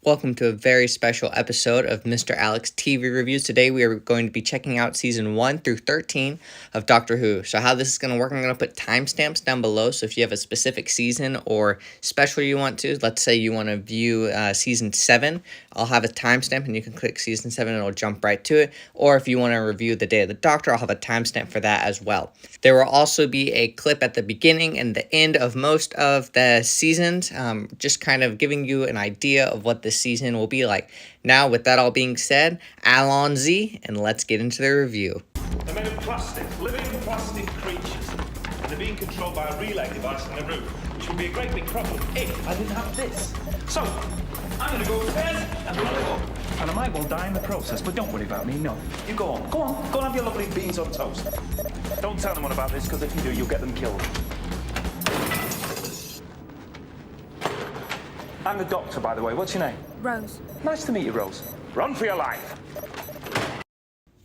Welcome to a very special episode of Mr. Alex TV Reviews. Today we are going to be checking out season 1 through 13 of Doctor Who. So how this is going to work, I'm going to put timestamps down below. So if you have a specific season or special you want to, let's say you want to view season 7, I'll have a timestamp and you can click season 7 and it'll jump right to it. Or if you want to review the Day of the Doctor, I'll have a timestamp for that as well. There will also be a clip at the beginning and the end of most of the seasons, just kind of giving you an idea of what this season will be like. Now, with that all being said, allons-y, and let's get into the review. They're made of plastic, living plastic creatures. And they're being controlled by a relay device on the roof, which would be a great big problem if I didn't have this. So, I'm going to go upstairs and blow it up. And I might well die in the process, but don't worry about me, no. You go on, go and have your lovely beans on toast. Don't tell anyone about this, because if you do, you'll get them killed. I'm the doctor, by the way. What's your name? Rose. Nice to meet you, Rose. Run for your life.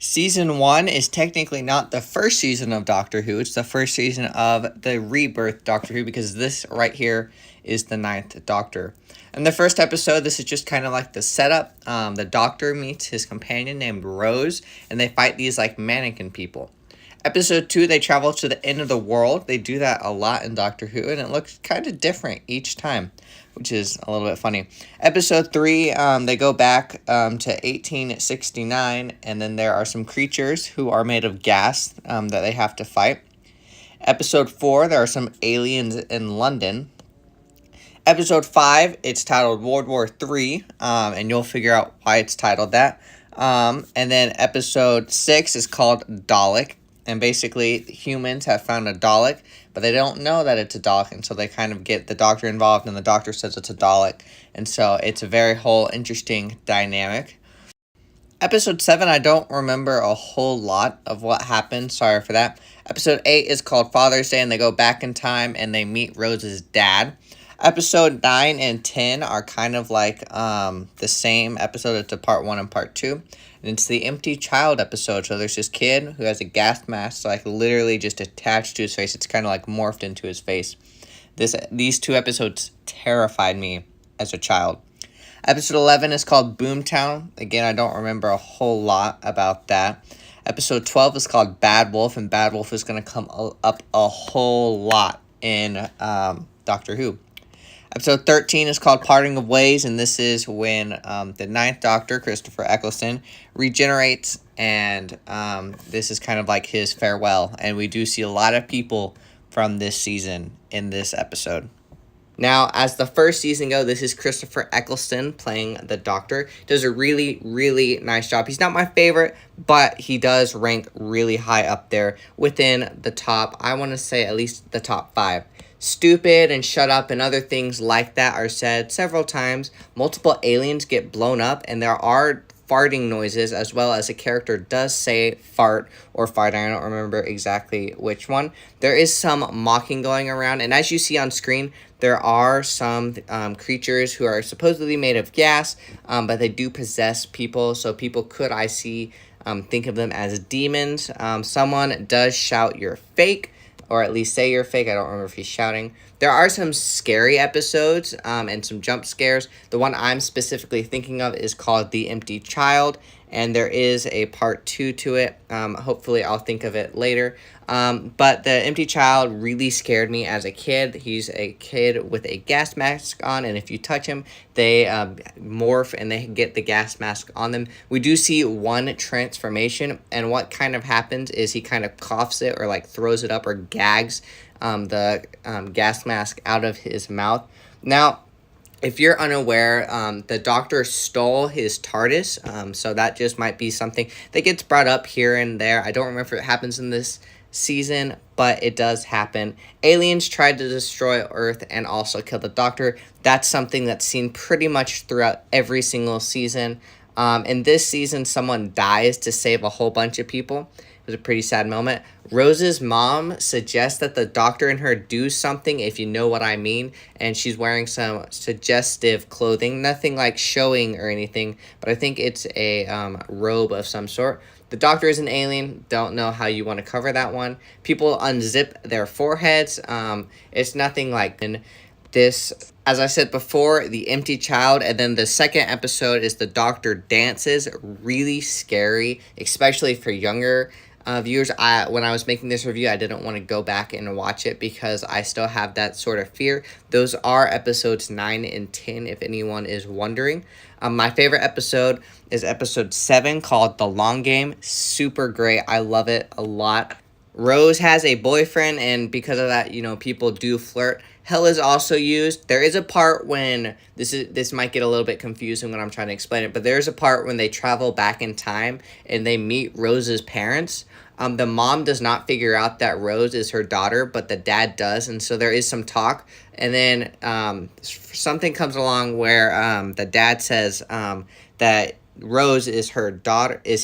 Season 1 is technically not the first season of Doctor Who. It's the first season of the Rebirth Doctor Who, because this right here is the 9th Doctor. In the first episode, this is just kind of like the setup. The Doctor meets his companion named Rose, and they fight these like mannequin people. Episode 2, they travel to the end of the world. They do that a lot in Doctor Who, and it looks kind of different each time, which is a little bit funny. Episode 3, they go back to 1869, and then there are some creatures who are made of gas that they have to fight. Episode 4, there are some aliens in London. Episode 5, it's titled World War III, and you'll figure out why it's titled that. And then episode 6 is called Dalek. And basically, humans have found a Dalek, but they don't know that it's a Dalek until they kind of get the Doctor involved, and the Doctor says it's a Dalek. And so it's a very whole interesting dynamic. Episode 7, I don't remember a whole lot of what happened. Sorry for that. Episode 8 is called Father's Day, and they go back in time, and they meet Rose's dad. Episode 9 and 10 are kind of like the same episode. It's a part 1 and part 2. And it's the empty child episode. So there's this kid who has a gas mask, like literally just attached to his face. It's kind of like morphed into his face. These 2 episodes terrified me as a child. Episode 11 is called Boomtown. Again, I don't remember a whole lot about that. Episode 12 is called Bad Wolf, and Bad Wolf is going to come up a whole lot in Doctor Who. Episode 13 is called Parting of Ways, and this is when the 9th Doctor, Christopher Eccleston, regenerates, and this is kind of like his farewell. And we do see a lot of people from this season in this episode. Now, as the first season goes, this is Christopher Eccleston playing the Doctor. Does a really, really nice job. He's not my favorite, but he does rank really high up there within the top, I want to say at least the top 5. Stupid and shut up and other things like that are said several times. Multiple aliens get blown up, and there are farting noises, as well as a character does say fart or fart. I don't remember exactly which one. There is some mocking going around, and as you see on screen, there are some creatures who are supposedly made of gas, but they do possess people, so people could, I see, think of them as demons. Someone does shout, "You're fake," or at least say you're fake. I don't remember if he's shouting. There are some scary episodes and some jump scares. The one I'm specifically thinking of is called The Empty Child, and there is a part 2 to it. Hopefully I'll think of it later. But The Empty Child really scared me as a kid. He's a kid with a gas mask on, and if you touch him, they morph and they get the gas mask on them. We do see one transformation, and what kind of happens is he kind of coughs it or like throws it up or gags the gas mask out of his mouth. Now, if you're unaware, the Doctor stole his TARDIS, so that just might be something that gets brought up here and there. I don't remember if it happens in this season, but it does happen. Aliens tried to destroy Earth and also kill the Doctor. That's something that's seen pretty much throughout every single season. In this season, someone dies to save a whole bunch of people. It was a pretty sad moment. Rose's mom suggests that the Doctor and her do something, if you know what I mean, and she's wearing some suggestive clothing. Nothing like showing or anything, but I think it's a robe of some sort. The Doctor is an alien. Don't know how you want to cover that one. People unzip their foreheads. It's nothing like... This, as I said before, the empty child, and then the second episode is the doctor dances. Really scary, especially for younger viewers. When I was making this review, I didn't want to go back and watch it because I still have that sort of fear. Those are episodes 9 and 10, if anyone is wondering. My favorite episode is episode 7, called The Long Game. Super great. I love it a lot. Rose has a boyfriend, and because of that, people do flirt. Hell is also used. There is a part when this might get a little bit confusing when I'm trying to explain it, but there's a part when they travel back in time and they meet Rose's parents. The mom does not figure out that Rose is her daughter, but the dad does, and so there is some talk. And then something comes along where the dad says that Rose is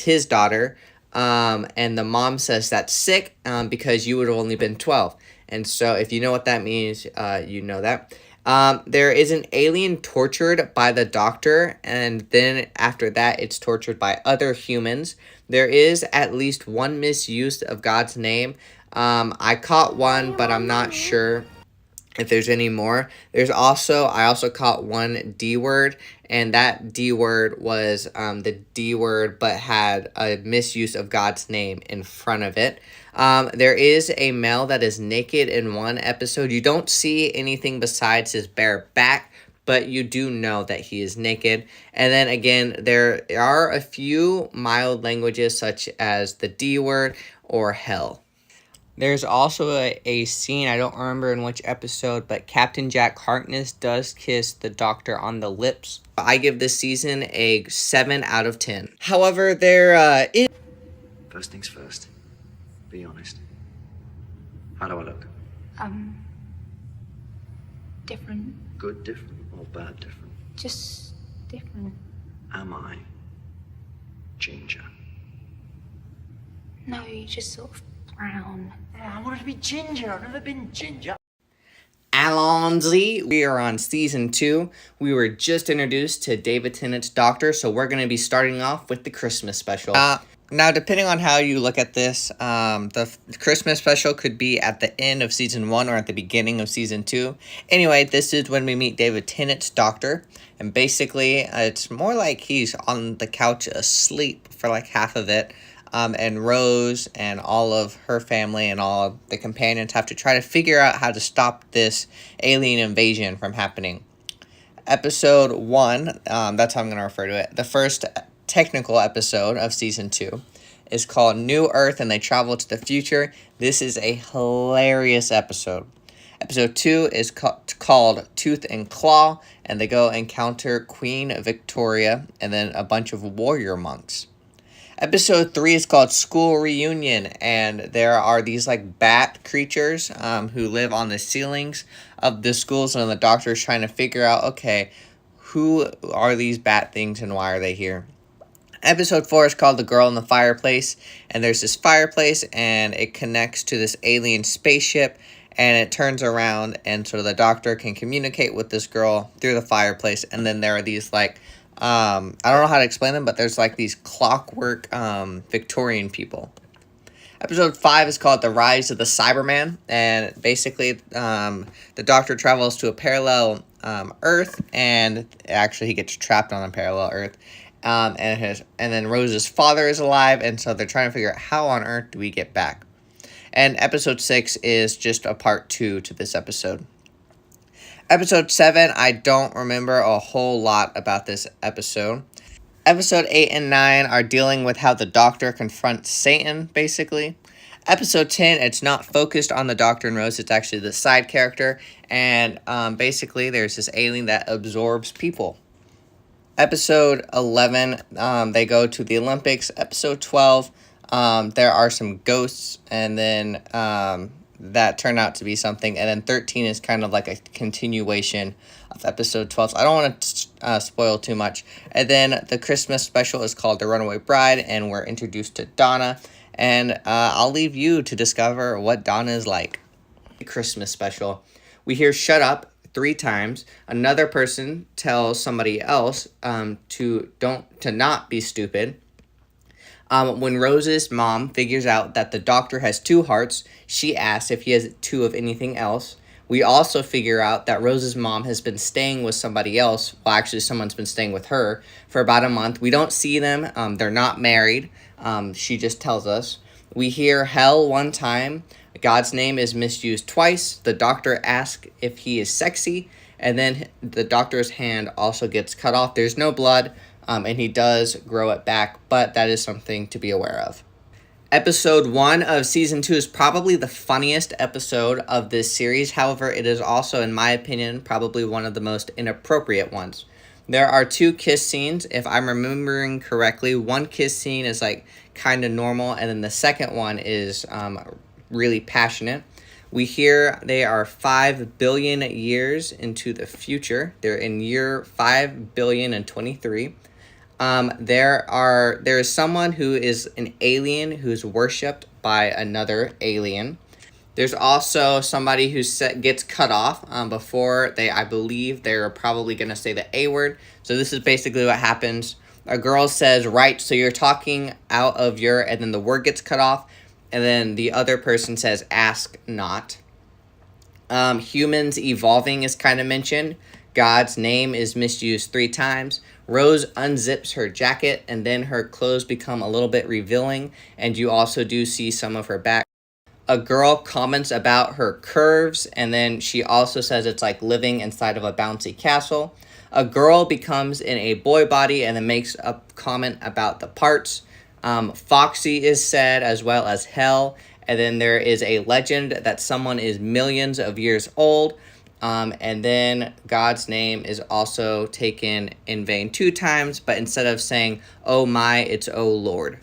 his daughter. And the mom says that's sick because you would have only been 12. And so if you know what that means, you know that. There is an alien tortured by the doctor, and then after that, it's tortured by other humans. There is at least one misuse of God's name. I caught one, but I'm not sure if there's any more. I also caught one D word, and that D word was the D word, but had a misuse of God's name in front of it. There is a male that is naked in one episode. You don't see anything besides his bare back, but you do know that he is naked. And then again, there are a few mild languages such as the D word or hell. There's also a scene, I don't remember in which episode, but Captain Jack Harkness does kiss the doctor on the lips. I give this season a 7 out of 10. However, there is... First things first. Be honest. How do I look? Different. Good different or bad different? Just different. Am I ginger? No, you just sort of brown. I wanted to be ginger. I've never been ginger. Alonzi. We are on season 2. We were just introduced to David Tennant's Doctor, so we're going to be starting off with the Christmas special. Now, depending on how you look at this, the Christmas special could be at the end of season 1 or at the beginning of season 2. Anyway, this is when we meet David Tennant's Doctor, and basically, it's more like he's on the couch asleep for like half of it. And Rose and all of her family and all of the companions have to try to figure out how to stop this alien invasion from happening. Episode 1, that's how I'm going to refer to it. The first technical episode of season 2 is called New Earth, and they travel to the future. This is a hilarious episode. Episode 2 is called Tooth and Claw, and they go encounter Queen Victoria and then a bunch of warrior monks. Episode 3 is called School Reunion, and there are these like bat creatures who live on the ceilings of the schools, and the doctor is trying to figure out, okay, who are these bat things and why are they here? Episode 4 is called The Girl in the Fireplace, and there's this fireplace, and it connects to this alien spaceship, and it turns around, and so the doctor can communicate with this girl through the fireplace, and then there are these like I don't know how to explain them, but there's like these clockwork Victorian people. Episode 5 is called The Rise of the Cyberman, and basically the doctor travels to a parallel Earth, and actually he gets trapped on a parallel Earth, and then Rose's father is alive, and so they're trying to figure out how on earth do we get back. And episode 6 is just a part 2 to this episode. Episode 7, I don't remember a whole lot about this episode. Episode 8 and 9 are dealing with how the Doctor confronts Satan, basically. Episode 10, it's not focused on the Doctor and Rose, it's actually the side character. And basically, there's this alien that absorbs people. Episode 11, they go to the Olympics. Episode 12, there are some ghosts, and then that turned out to be something. And then 13 is kind of like a continuation of episode 12. So I don't want to spoil too much. And then the Christmas special is called The Runaway Bride, and we're introduced to Donna. And I'll leave you to discover what Donna is like. The Christmas special, we hear "shut up" 3 times. Another person tells somebody else to not be stupid. When Rose's mom figures out that the Doctor has 2 hearts, she asks if he has 2 of anything else. We also figure out that Rose's mom has been staying with somebody else. Well, actually, someone's been staying with her for about a month. We don't see them. They're not married. She just tells us. We hear hell one time. God's name is misused twice. The doctor asks if he is sexy, and then the doctor's hand also gets cut off. There's no blood, and he does grow it back, but that is something to be aware of. Episode 1 of Season 2 is probably the funniest episode of this series. However, it is also, in my opinion, probably one of the most inappropriate ones. There are 2 kiss scenes, if I'm remembering correctly. One kiss scene is like kind of normal, and then the second one is really passionate. We hear they are 5 billion years into the future. They're in year 5,023,000,023. There is someone who is an alien who's worshipped by another alien. There's also somebody who gets cut off before I believe they're probably going to say the A word. So this is basically what happens. A girl says, right, so you're talking out of your, and then the word gets cut off. And then the other person says, ask not. Humans evolving is kind of mentioned. God's name is misused 3 times. Rose unzips her jacket, and then her clothes become a little bit revealing, and you also do see some of her back. A girl comments about her curves, and then she also says it's like living inside of a bouncy castle. A girl becomes in a boy body and then makes a comment about the parts. Foxy is said, as well as hell, and then there is a legend that someone is millions of years old. And then God's name is also taken in vain 2 times, but instead of saying, oh my, it's oh Lord.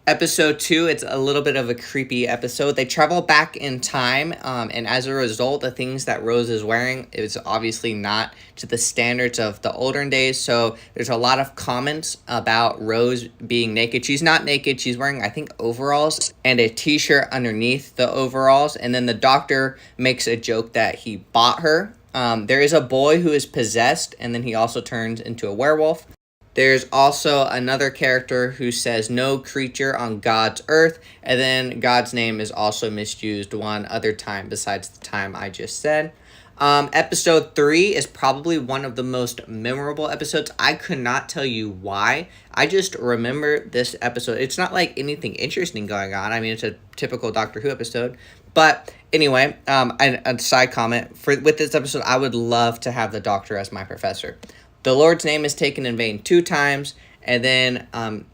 Episode 2, it's a little bit of a creepy episode. They travel back in time, and as a result, the things that Rose is wearing is obviously not to the standards of the olden days, so there's a lot of comments about Rose being naked. She's not naked. She's wearing, I think, overalls and a t-shirt underneath the overalls, and then the doctor makes a joke that he bought her. There is a boy who is possessed, and then he also turns into a werewolf. There's also another character who says no creature on God's earth, and then God's name is also misused one other time besides the time I just said. Episode 3 is probably one of the most memorable episodes. I could not tell you why. I just remember this episode. It's not like anything interesting going on. I mean, it's a typical Doctor Who episode. But anyway, a side comment. With this episode, I would love to have the Doctor as my professor. The Lord's name is taken in vain 2 times, and then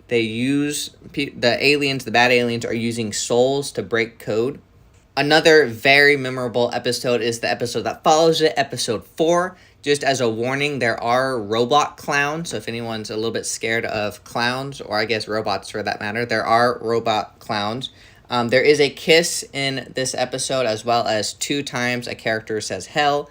they use, the bad aliens are using souls to break code. Another very memorable episode is the episode that follows it, episode 4. Just as a warning, there are robot clowns, so if anyone's a little bit scared of clowns, or I guess robots for that matter, there are robot clowns. There is a kiss in this episode, as well as 2 times a character says hell.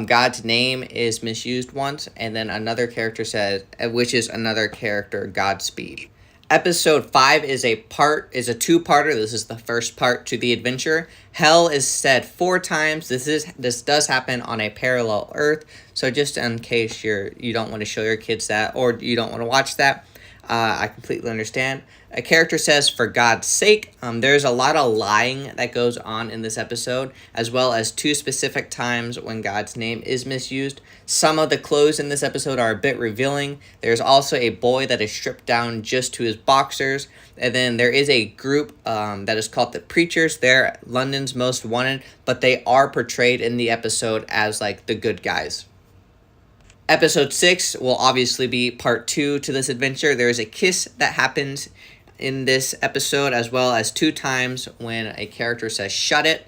God's name is misused once, and then another character says, which is another character, Godspeed. Episode 5 is a 2-parter. This is the first part to the adventure. Hell is said 4 times. This does happen on a parallel Earth. So just in case you don't want to show your kids that, or you don't want to watch that, I completely understand. A character says, for God's sake. There's a lot of lying that goes on in this episode, as well as 2 specific times when God's name is misused. Some of the clothes in this episode are a bit revealing. There's also a boy that is stripped down just to his boxers. And then there is a group that is called the Preachers. They're London's most wanted, but they are portrayed in the episode as like the good guys. Episode 6 will obviously be part 2 to this adventure. There is a kiss that happens in this episode, as well as 2 times when a character says shut it.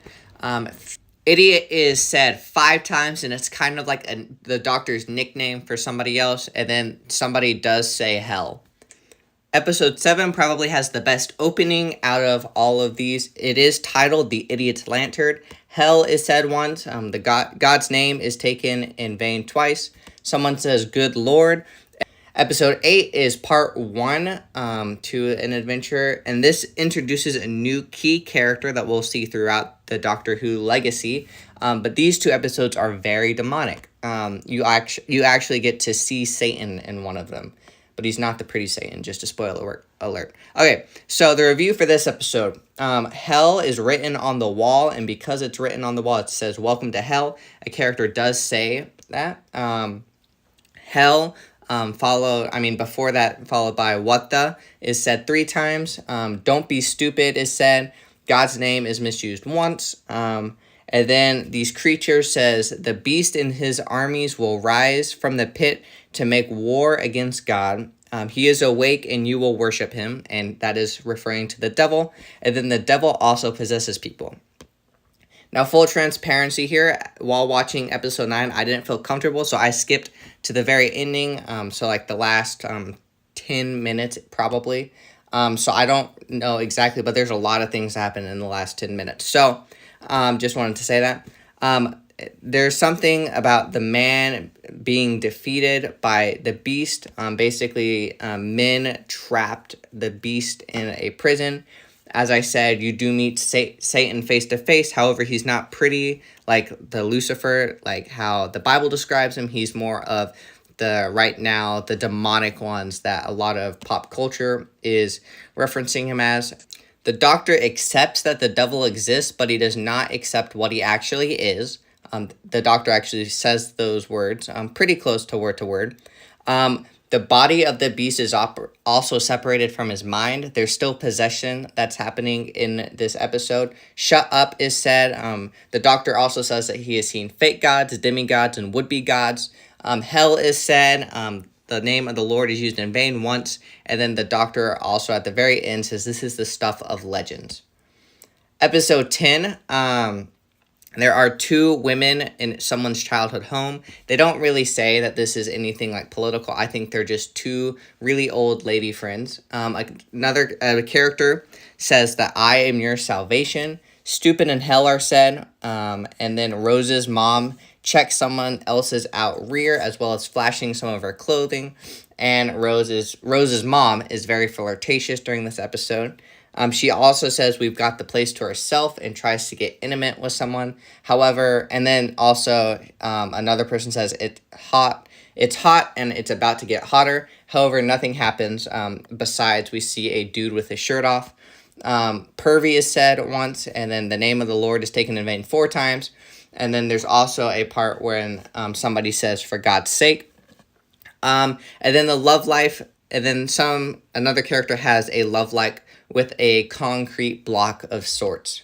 Idiot is said 5 times, and it's kind of like the Doctor's nickname for somebody else, and then somebody does say hell. Episode 7 probably has the best opening out of all of these. It is titled The Idiot's Lantern. Hell is said once. God's name is taken in vain twice. Someone says, good Lord. Episode 8 is part 1 to an adventure, and this introduces a new key character that we'll see throughout the Doctor Who legacy. But these 2 episodes are very demonic. You actually get to see Satan in one of them. but he's not the pretty Satan, just a spoiler alert. Okay, so the review for this episode. Hell is written on the wall, and because it's written on the wall, it says, "Welcome to Hell." A character does say that. Hell, before that, followed by "what the" is said 3 times. "Don't be stupid" is said. God's name is misused once. And then these creatures says, "The beast and his armies will rise from the pit to make war against God. He is awake and you will worship him." And that is referring to the devil. And then the devil also possesses people. Now, full transparency here, while watching episode 9, I didn't feel comfortable, so I skipped to the very ending, so like the last 10 minutes probably. So I don't know exactly, but there's a lot of things that happen in the last 10 minutes. So just wanted to say that. There's something about the man being defeated by the beast. Basically, men trapped the beast in a prison. As I said, you do meet Satan face to face. However, he's not pretty like the Lucifer, like how the Bible describes him. He's more of the demonic ones that a lot of pop culture is referencing him as. The Doctor accepts that the devil exists, but he does not accept what he actually is. The Doctor actually says those words, pretty close to word. The body of the beast is also separated from his mind. There's still possession that's happening in this episode. "Shut up" is said. The Doctor also says that he has seen fake gods, demigods, and would-be gods. Hell is said. The name of the Lord is used in vain once. And then the Doctor also at the very end says this is the stuff of legends. Episode 10. There are 2 women in someone's childhood home. They don't really say that this is anything like political. I think they're just 2 really old lady friends. Another character says that "I am your salvation." "Stupid" and "hell" are said. And then Rose's mom checks someone else's out rear as well as flashing some of her clothing. And Rose's mom is very flirtatious during this episode. She also says we've got the place to herself and tries to get intimate with someone. However, and then also another person says it's hot and it's about to get hotter. However, nothing happens besides we see a dude with his shirt off. Pervy is said once, and then the name of the Lord is taken in vain 4 times. And then there's also a part when somebody says, "for God's sake." And then the love life, and then another character has a love life with a concrete block of sorts.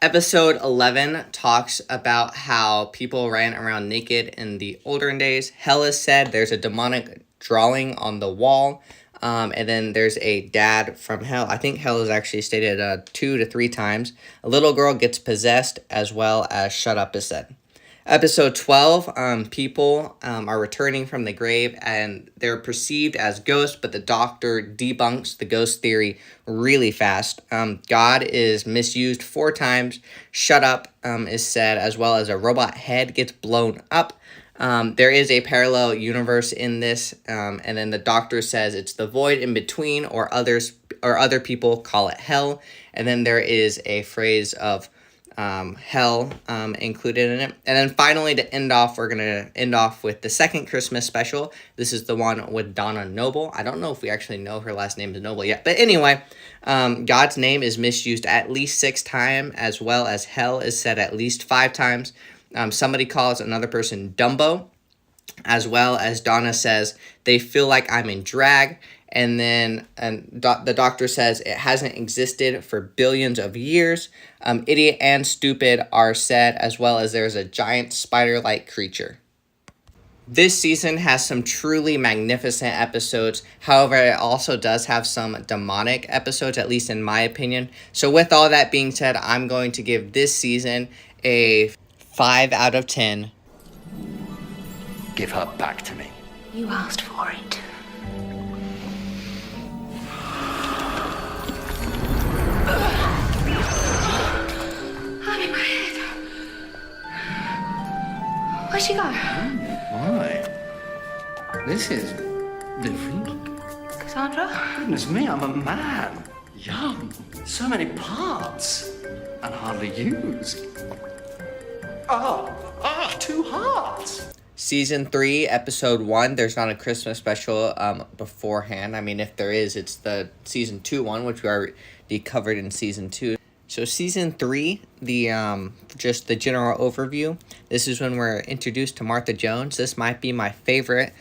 Episode 11 talks about how people ran around naked in the olden days. Hell is said. There's a demonic drawing on the wall. And then there's a dad from hell. I think hell is actually stated 2 to 3 times. A little girl gets possessed as well as "shut up" is said. Episode 12, people are returning from the grave and they're perceived as ghosts, but the Doctor debunks the ghost theory really fast. God is misused 4 times. "Shut up" is said, as well as a robot head gets blown up. There is a parallel universe in this, and then the Doctor says it's the void in between, or other people call it hell. And then there is a phrase of hell included in it. And then finally, to end off, we're going to end off with the second Christmas special. This is the one with Donna Noble. I don't know if we actually know her last name is Noble yet. But anyway, God's name is misused at least 6 times, as well as hell is said at least 5 times. Somebody calls another person Dumbo, as well as Donna says, "They feel like I'm in drag." And then the Doctor says it hasn't existed for billions of years. Idiot and stupid are said, as well as there's a giant spider-like creature. This season has some truly magnificent episodes. However, it also does have some demonic episodes, at least in my opinion. So with all that being said, I'm going to give this season a 5 out of 10. Give her back to me. You asked for it. I'm in my head. Where'd she go? Why? This is different. Cassandra? Goodness me, I'm a man. Young. So many parts. And hardly used. 2 hearts. Season 3, Episode 1, there's not a Christmas special beforehand. I mean, if there is, it's the Season 2 one, which we already covered in Season 2. So Season 3, just the general overview. This is when we're introduced to Martha Jones. This might be my favorite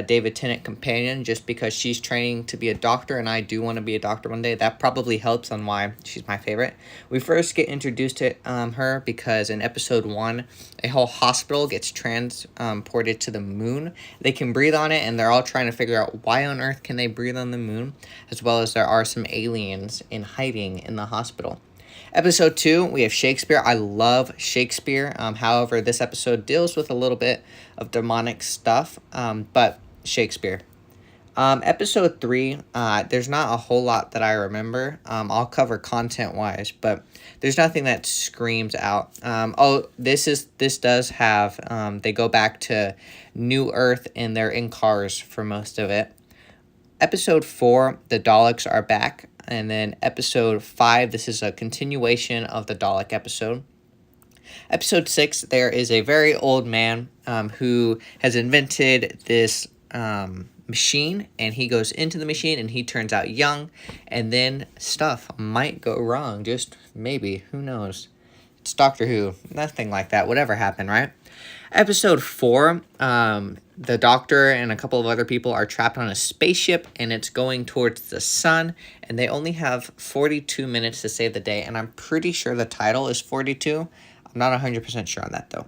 David Tennant companion, just because she's training to be a doctor, and I do want to be a doctor one day. That probably helps on why she's my favorite. We first get introduced to her because in Episode 1, a whole hospital gets transported to the moon. They can breathe on it, and they're all trying to figure out why on earth can they breathe on the moon, as well as there are some aliens in hiding in the hospital. Episode 2, we have Shakespeare. I love Shakespeare. However, this episode deals with a little bit of demonic stuff, but Shakespeare. Episode 3, there's not a whole lot that I remember. I'll cover content-wise, but there's nothing that screams out. This does have, they go back to New Earth, and they're in cars for most of it. Episode 4, the Daleks are back. And then Episode 5, this is a continuation of the Dalek episode. Episode 6, there is a very old man who has invented this machine, and he goes into the machine, and he turns out young, and then stuff might go wrong, just maybe, who knows. It's Doctor Who, nothing like that, whatever happened, right? Episode 4, the Doctor and a couple of other people are trapped on a spaceship, and it's going towards the sun, and they only have 42 minutes to save the day, and I'm pretty sure the title is 42. I'm not 100% sure on that, though.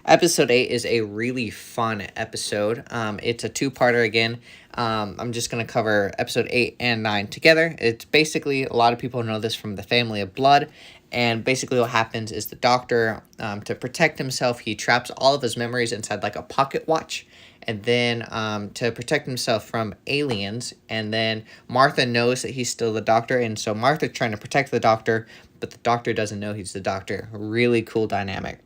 Episode 8 is a really fun episode. It's a two-parter again. I'm just going to cover Episode 8 and 9 together. It's basically, a lot of people know this from The Family of Blood, and basically what happens is the Doctor, to protect himself, he traps all of his memories inside like a pocket watch. And then to protect himself from aliens. And then Martha knows that he's still the Doctor. And so Martha's trying to protect the Doctor, but the Doctor doesn't know he's the Doctor. Really cool dynamic.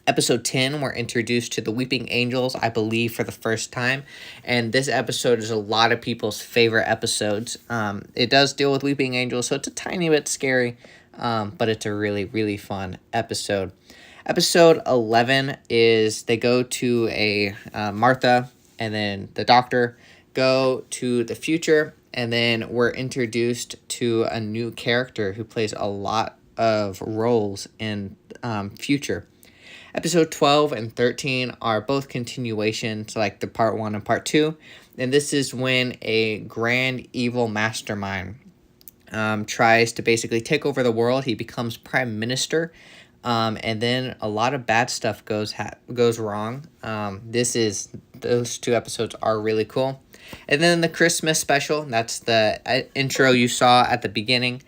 Episode 10, we're introduced to the Weeping Angels, I believe, for the first time. And this episode is a lot of people's favorite episodes. It does deal with Weeping Angels, so it's a tiny bit scary. But it's a really, really fun episode. Episode 11 is they go to Martha and then the Doctor go to the future, and then we're introduced to a new character who plays a lot of roles in future. Episode 12 and 13 are both continuations, like the part 1 and part 2. And this is when a grand evil mastermind tries to basically take over the world. He becomes prime minister, and then a lot of bad stuff goes wrong. Those two episodes are really cool. And then the Christmas special, that's the intro you saw at the beginning.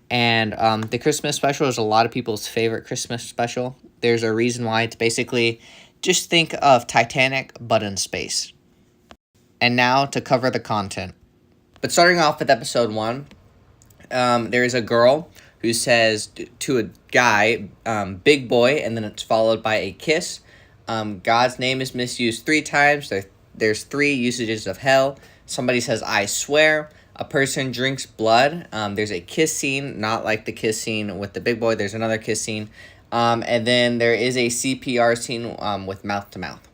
And the Christmas special is a lot of people's favorite Christmas special. There's a reason why. It's basically, just think of Titanic, but in space. And now to cover the content. But starting off with episode 1, there is a girl who says to a guy, big boy, and then it's followed by a kiss. God's name is misused 3 times. There's 3 usages of hell. Somebody says, I swear. A person drinks blood. There's a kiss scene, not like the kiss scene with the big boy. There's another kiss scene. And then there is a CPR scene with mouth to mouth.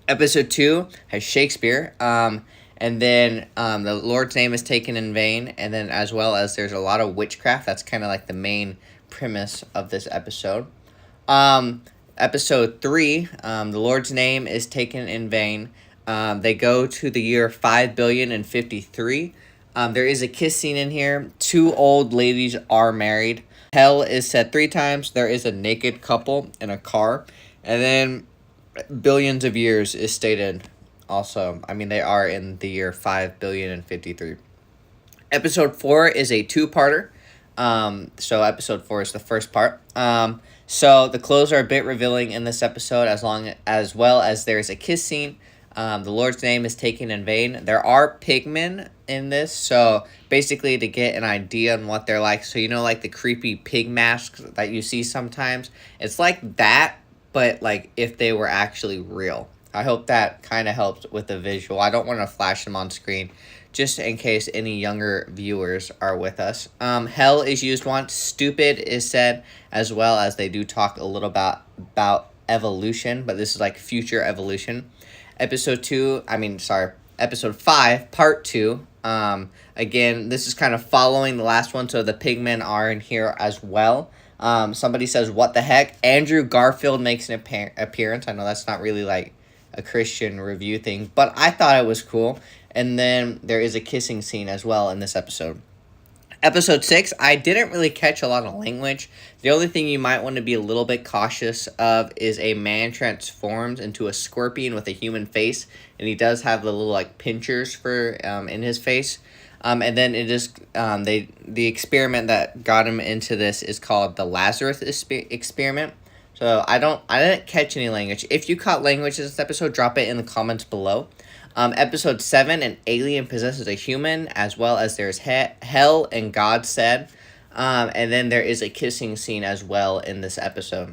Episode 2 has Shakespeare. And then the Lord's name is taken in vain. And then as well as there's a lot of witchcraft. That's kind of like the main premise of this episode. Episode 3, the Lord's name is taken in vain. They go to the year 5,053,000,053. There is a kiss scene in here. 2 old ladies are married. Hell is said 3 times. There is a naked couple in a car. And then billions of years is stated also. I mean, they are in the year 5,053,000,053. Episode 4 is a 2-parter. So episode 4 is the first part. So the clothes are a bit revealing in this episode, as well as there's a kiss scene. The Lord's name is taken in vain. There are pigmen in this, so basically to get an idea on what they're like. So like the creepy pig masks that you see sometimes. It's like that, but like if they were actually real. I hope that kind of helps with the visual. I don't want to flash them on screen, just in case any younger viewers are with us. Hell is used once. Stupid is said, as well as they do talk a little about evolution, but this is like future evolution. Episode 5, part 2. Again, this is kind of following the last one, so the pigmen are in here as well. Somebody says, "What the heck?" Andrew Garfield makes an appearance. I know that's not really like a Christian review thing, but I thought it was cool. And then there is a kissing scene as well in this episode. Episode 6, I didn't really catch a lot of language. The only thing you might want to be a little bit cautious of is a man transforms into a scorpion with a human face, and he does have the little like pinchers for in his face. And then it is the experiment that got him into this is called the Lazarus experiment. So I didn't catch any language. If you caught language in this episode, drop it in the comments below. Episode 7, an alien possesses a human, as well as there's hell and God said. And then there is a kissing scene as well in this episode.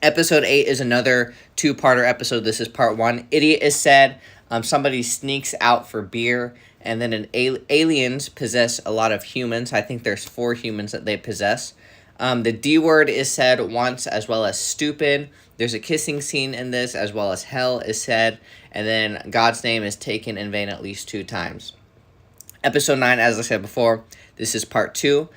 Episode 8 is another two-parter episode. This is part 1. Idiot is said. Somebody sneaks out for beer, and then aliens possess a lot of humans. I think there's 4 humans that they possess. The D word is said once, as well as stupid. There's a kissing scene in this, as well as hell is said. And then God's name is taken in vain at least 2 times. Episode 9, as I said before, this is part 2.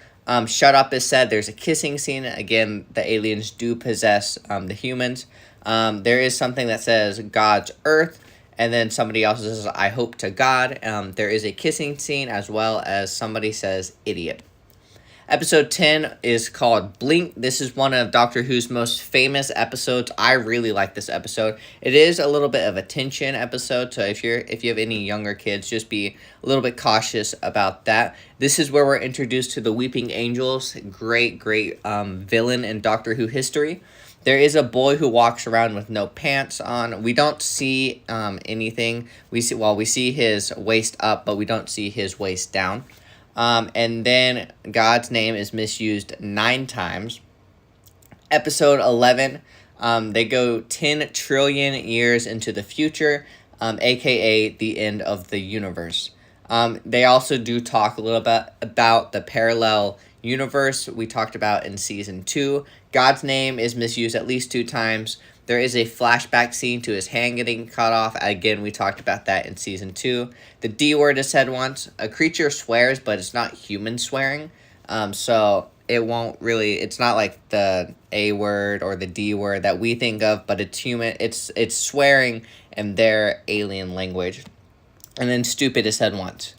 Shut up is said. There's a kissing scene. Again, the aliens do possess the humans. There is something that says God's earth. And then somebody else says, I hope to God. There is a kissing scene, as well as somebody says idiot. Episode 10 is called Blink. This is one of Doctor Who's most famous episodes. I really like this episode. It is a little bit of a tension episode, so if you have any younger kids, just be a little bit cautious about that. This is where we're introduced to the Weeping Angels, great villain in Doctor Who history. There is a boy who walks around with no pants on. We don't see anything. We see his waist up, but we don't see his waist down. And then God's name is misused 9 times. Episode 11, they go 10 trillion years into the future, aka the end of the universe. They also do talk a little bit about the parallel universe we talked about in season 2. God's name is misused at least 2 times. There is a flashback scene to his hand getting cut off. Again, we talked about that in season 2. The D word is said once. A creature swears, but it's not human swearing. So it won't really, it's not like the A word or the D word that we think of, but it's human. It's swearing in their alien language. And then stupid is said once.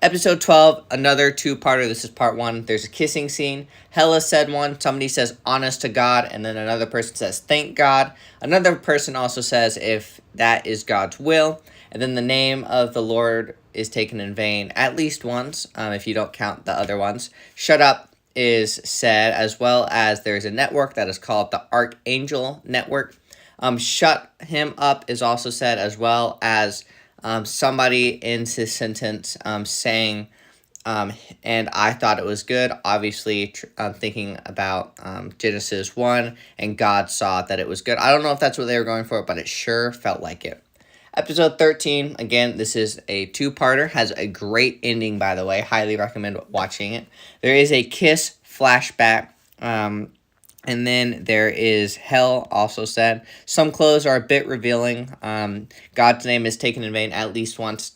Episode 12, another two-parter. This is part 1. There's a kissing scene. Hell is said one. Somebody says honest to God, and then another person says thank God. Another person also says if that is God's will. And then the name of the Lord is taken in vain at least once, if you don't count the other ones. Shut up is said, as well as there's a network that is called the Archangel Network. Shut him up is also said, as well as somebody ends his sentence saying, and I thought it was good. Obviously, thinking about Genesis 1, and God saw that it was good. I don't know if that's what they were going for, but it sure felt like it. Episode 13, again, this is a two-parter. Has a great ending, by the way. Highly recommend watching it. There is a kiss flashback. And then there is hell also said. Some clothes are a bit revealing. God's name is taken in vain at least once.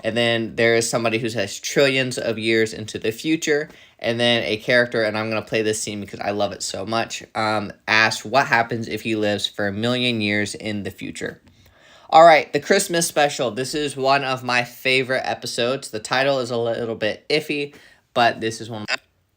And then there is somebody who says trillions of years into the future. And then a character, and I'm going to play this scene because I love it so much, asks what happens if he lives for 1,000,000 years in the future. All right, the Christmas special. This is one of my favorite episodes. The title is a little bit iffy, but this is one.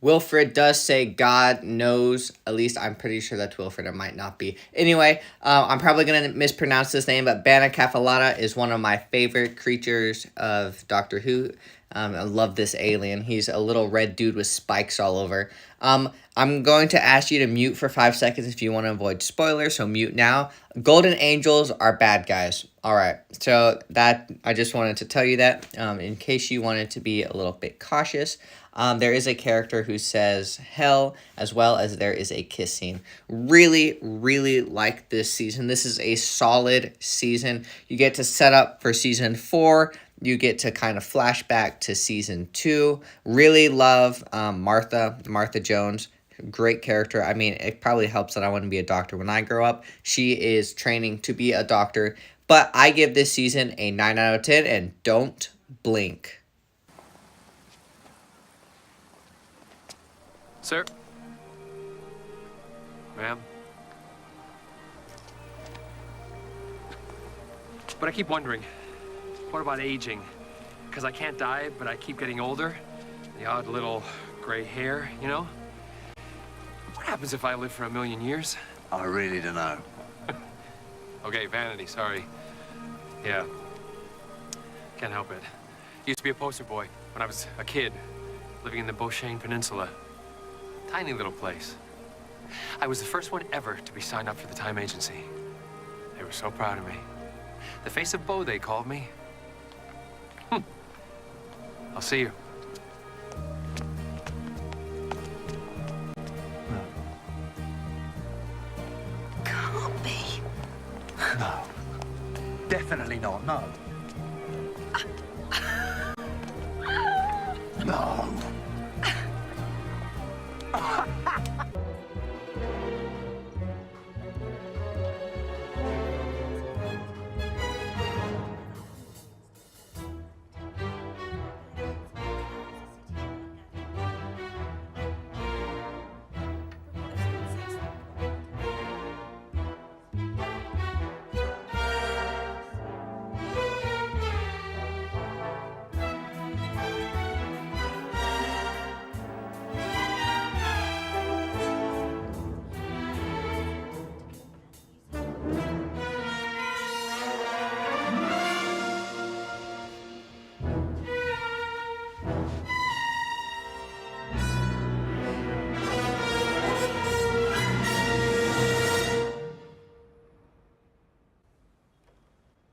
Wilfred does say God knows. At least I'm pretty sure that's Wilfred. It might not be. Anyway, I'm probably going to mispronounce this name, but Bana Cafalata is one of my favorite creatures of Doctor Who. I love this alien. He's a little red dude with spikes all over. I'm going to ask you to mute for 5 seconds if you want to avoid spoilers, so mute now. Golden Angels are bad guys. All right, so that I just wanted to tell you that in case you wanted to be a little bit cautious. There is a character who says hell, as well as there is a kiss scene. Really, really like this season. This is a solid season. You get to set up for season 4. You get to kind of flashback to season 2. Really love Martha Jones. great character. I mean, it probably helps that I want to be a doctor when I grow up. She is training to be a doctor. But I give this season a 9 out of 10, and don't blink. Sir? Ma'am? But I keep wondering, what about aging? Because I can't die, but I keep getting older. The odd little gray hair, you know? What happens if I live for 1,000,000 years? I really don't know. Okay, vanity, sorry. Yeah. Can't help it. Used to be a poster boy when I was a kid, living in the Beauchesne Peninsula. Tiny little place. I was the first one ever to be signed up for the Time Agency. They were so proud of me. The face of Beau, they called me. I'll see you. Can't be. No. Definitely not, no. No.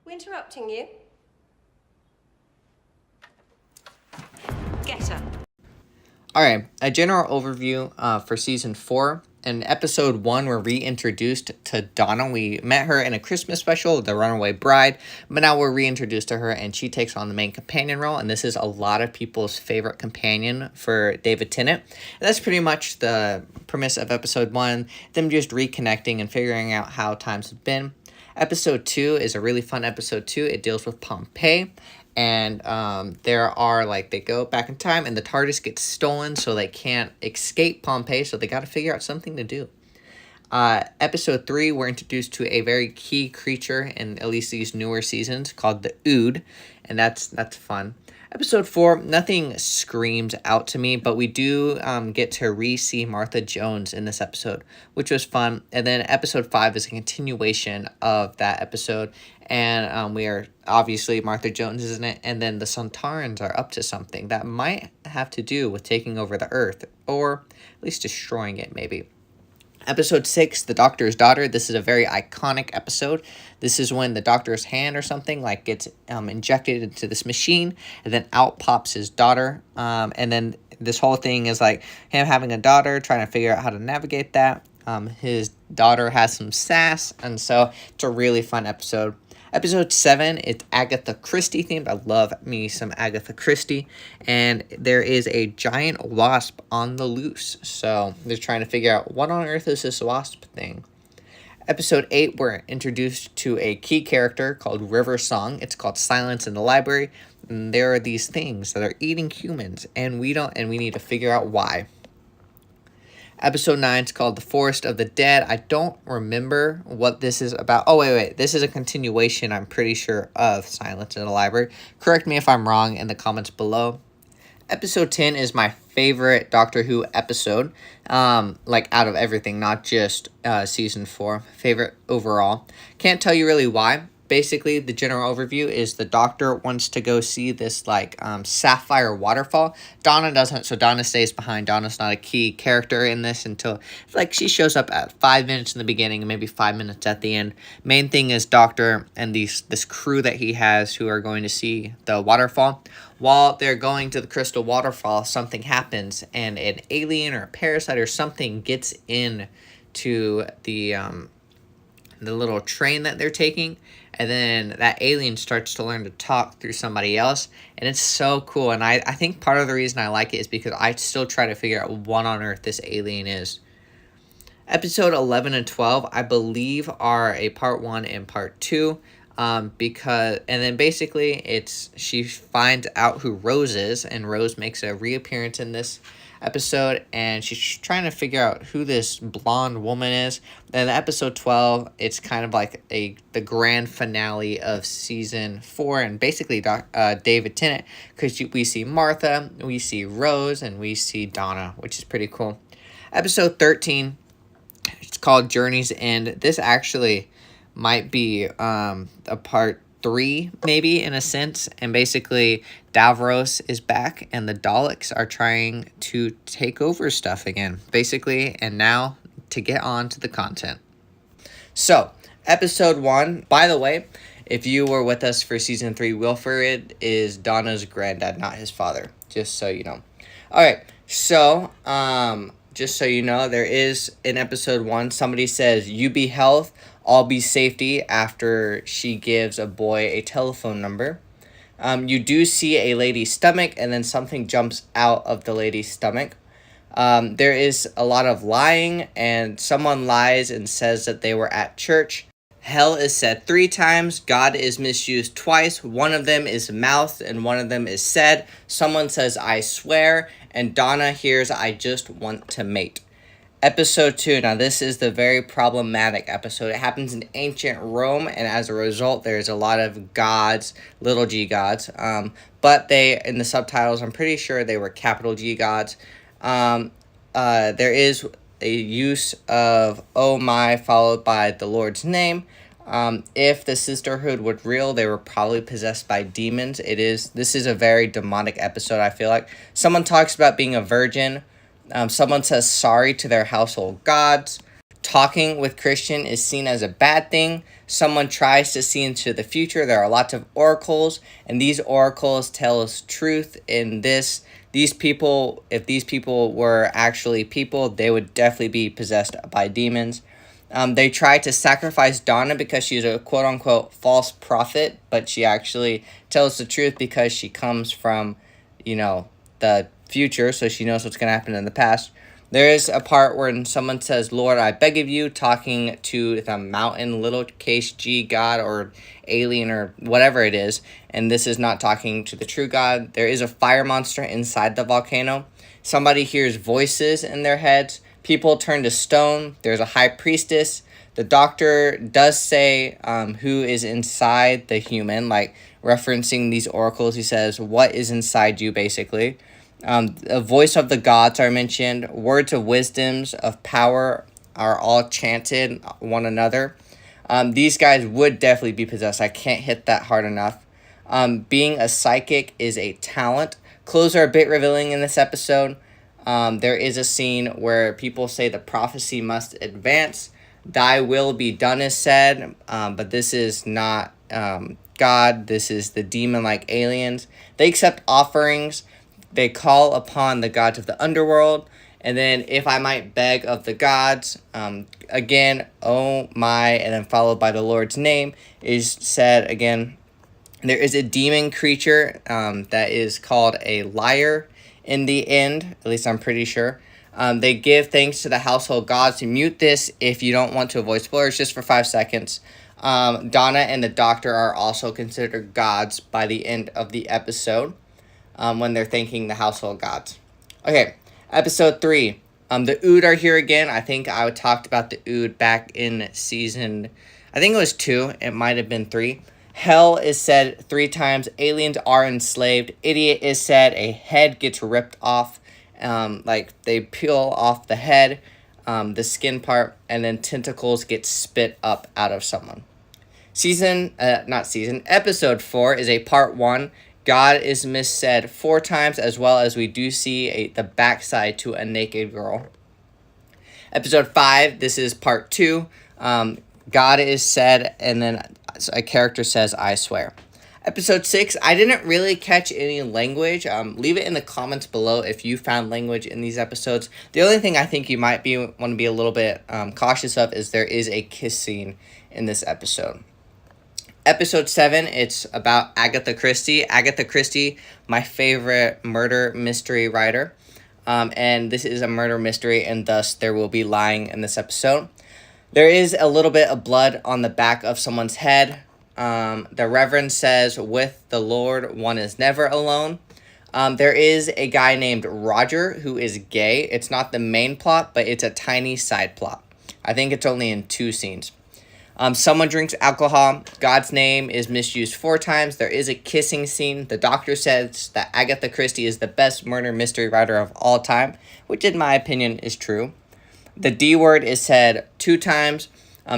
We interrupting you? Get her. Alright, a general overview for season 4. In episode 1, we're reintroduced to Donna. We met her in a Christmas special, The Runaway Bride, but now we're reintroduced to her, and she takes on the main companion role, and this is a lot of people's favorite companion for David Tennant. And that's pretty much the premise of episode 1, them just reconnecting and figuring out how times have been. Episode 2 is a really fun episode, too. It deals with Pompeii. And there are, like, they go back in time and the TARDIS gets stolen, so they can't escape Pompeii, so they got to figure out something to do. Episode 3, we're introduced to a very key creature in at least these newer seasons called the Ood, and that's fun. Episode 4, nothing screams out to me, but we do get to re-see Martha Jones in this episode, which was fun. And then episode 5 is a continuation of that episode, and we are, obviously, Martha Jones is in it, and then the Sontarans are up to something that might have to do with taking over the Earth, or at least destroying it, maybe. Episode 6, The Doctor's Daughter. This is a very iconic episode. This is when the Doctor's hand or something like gets injected into this machine, and then out pops his daughter. And then this whole thing is like him having a daughter, trying to figure out how to navigate that. His daughter has some sass, and so it's a really fun episode. Episode 7, it's Agatha Christie themed. I love me some Agatha Christie. And there is a giant wasp on the loose. So they're trying to figure out what on earth is this wasp thing. Episode 8, we're introduced to a key character called River Song. It's called Silence in the Library. And there are these things that are eating humans, and we need to figure out why. Episode 9 is called The Forest of the Dead. I don't remember what this is about. Oh, wait. This is a continuation, I'm pretty sure, of Silence in the Library. Correct me if I'm wrong in the comments below. Episode 10 is my favorite Doctor Who episode. Like, out of everything, not just season 4. Favorite overall. Can't tell you really why. Basically, the general overview is the Doctor wants to go see this, like, sapphire waterfall. Donna doesn't, so Donna stays behind. Donna's not a key character in this until, like, she shows up at 5 minutes in the beginning and maybe 5 minutes at the end. Main thing is Doctor and this crew that he has who are going to see the waterfall. While they're going to the crystal waterfall, something happens, and an alien or a parasite or something gets in to the the little train that they're taking, and then that alien starts to learn to talk through somebody else, and it's so cool. And I think part of the reason I like it is because I still try to figure out what on earth this alien is. Episode 11 and 12, I believe, are a part 1 and part 2. And then basically she finds out who Rose is, and Rose makes a reappearance in this episode, and she's trying to figure out who this blonde woman is. Then episode 12, it's kind of like the grand finale of season 4, and basically David Tennant, because we see Martha, we see Rose, and we see Donna, which is pretty cool. Episode 13, it's called Journey's End. This actually might be a part 3, maybe, in a sense. And basically, Davros is back, and the Daleks are trying to take over stuff again, basically. And now, to get on to the content. So, episode 1, by the way, if you were with us for season 3, Wilfred is Donna's granddad, not his father, just so you know. Alright, so, just so you know, there is, in episode 1, somebody says, "You be health, I'll be safety," after she gives a boy a telephone number. You do see a lady's stomach, and then something jumps out of the lady's stomach. There is a lot of lying, and someone lies and says that they were at church. Hell is said 3 times. God is misused twice. One of them is mouthed, and one of them is said. Someone says, "I swear," and Donna hears, "I just want to mate." Episode 2. Now, this is the very problematic episode. It happens in ancient Rome, and as a result, there's a lot of gods, little g gods. But they, in the subtitles, I'm pretty sure they were capital G gods. There is a use of "oh my" followed by the Lord's name. If the sisterhood were real, they were probably possessed by demons. This is a very demonic episode, I feel like. Someone talks about being a virgin. Someone says sorry to their household gods. Talking with Christian is seen as a bad thing. Someone tries to see into the future. There are lots of oracles, and these oracles tell us truth in this. These people, if these people were actually people, they would definitely be possessed by demons. They try to sacrifice Donna because she's a quote-unquote false prophet, but she actually tells the truth because she comes from, the future, so she knows what's going to happen in the past. There is a part where someone says, "Lord, I beg of you," talking to the mountain, lowercase g god, or alien, or whatever it is, and this is not talking to the true God. There is a fire monster inside the volcano. Somebody hears voices in their heads. People turn to stone. There's a high priestess. The doctor does say who is inside the human, like referencing these oracles. He says, "What is inside you," basically. The voice of the gods are mentioned. Words of wisdoms, of power are all chanted one another. These guys would definitely be possessed. I can't hit that hard enough. Being a psychic is a talent. Clothes are a bit revealing in this episode. There is a scene where people say the prophecy must advance. "Thy will be done" is said, but this is not God. This is the demon-like aliens. They accept offerings. They call upon the gods of the underworld. And then, "if I might beg of the gods," again, "oh my," and then followed by the Lord's name is said again. There is a demon creature that is called a liar in the end. At least I'm pretty sure. They give thanks to the household gods. To mute this if you don't want to avoid spoilers, just for 5 seconds. Donna and the doctor are also considered gods by the end of the episode. When they're thanking the household gods. Okay, episode 3. The Ood are here again. I think I talked about the Ood back in season, I think it was 2. It might have been 3. Hell is said 3 times. Aliens are enslaved. Idiot is said. A head gets ripped off. Like they peel off the head, the skin part, and then tentacles get spit up out of someone. Episode 4 is a part 1. God is missaid 4 times, as well as we do see the backside to a naked girl. Episode 5, this is part 2. God is said, and then a character says, "I swear." Episode 6, I didn't really catch any language. Leave it in the comments below if you found language in these episodes. The only thing I think you might want to be a little bit cautious of is there is a kiss scene in this episode. Episode 7, it's about Agatha Christie. Agatha Christie, my favorite murder mystery writer. And this is a murder mystery, and thus there will be lying in this episode. There is a little bit of blood on the back of someone's head. The Reverend says, "With the Lord, one is never alone." There is a guy named Roger who is gay. It's not the main plot, but it's a tiny side plot. I think it's only in 2 scenes. Someone drinks alcohol. God's name is misused 4 times. There is a kissing scene. The doctor says that Agatha Christie is the best murder mystery writer of all time, which in my opinion is true. The D word is said 2 times.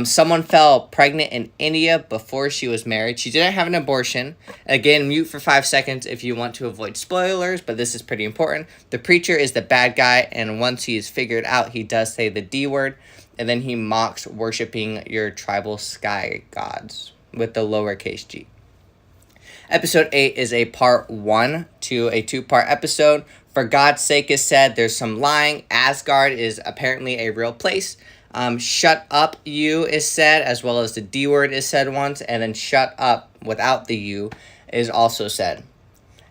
Someone fell pregnant in India before she was married. She didn't have an abortion. Again, mute for 5 seconds if you want to avoid spoilers, but this is pretty important. The preacher is the bad guy, and once he is figured out, he does say the D word. And then he mocks worshiping your tribal sky gods with the lowercase g. Episode 8 is a part 1 to a 2-part episode. For God's sake is said, there's some lying. Asgard is apparently a real place. Shut up, you is said, as well as the D word is said once. And then shut up without the U is also said.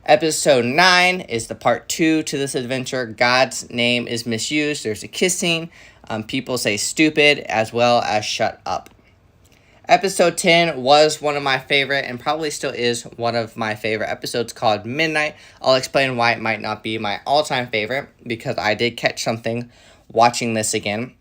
Episode 9 is the part 2 to this adventure. God's name is misused. There's a kissing. People say stupid as well as shut up. Episode 10 was one of my favorite and probably still is one of my favorite episodes, called Midnight. I'll explain why it might not be my all-time favorite, because I did catch something watching this again.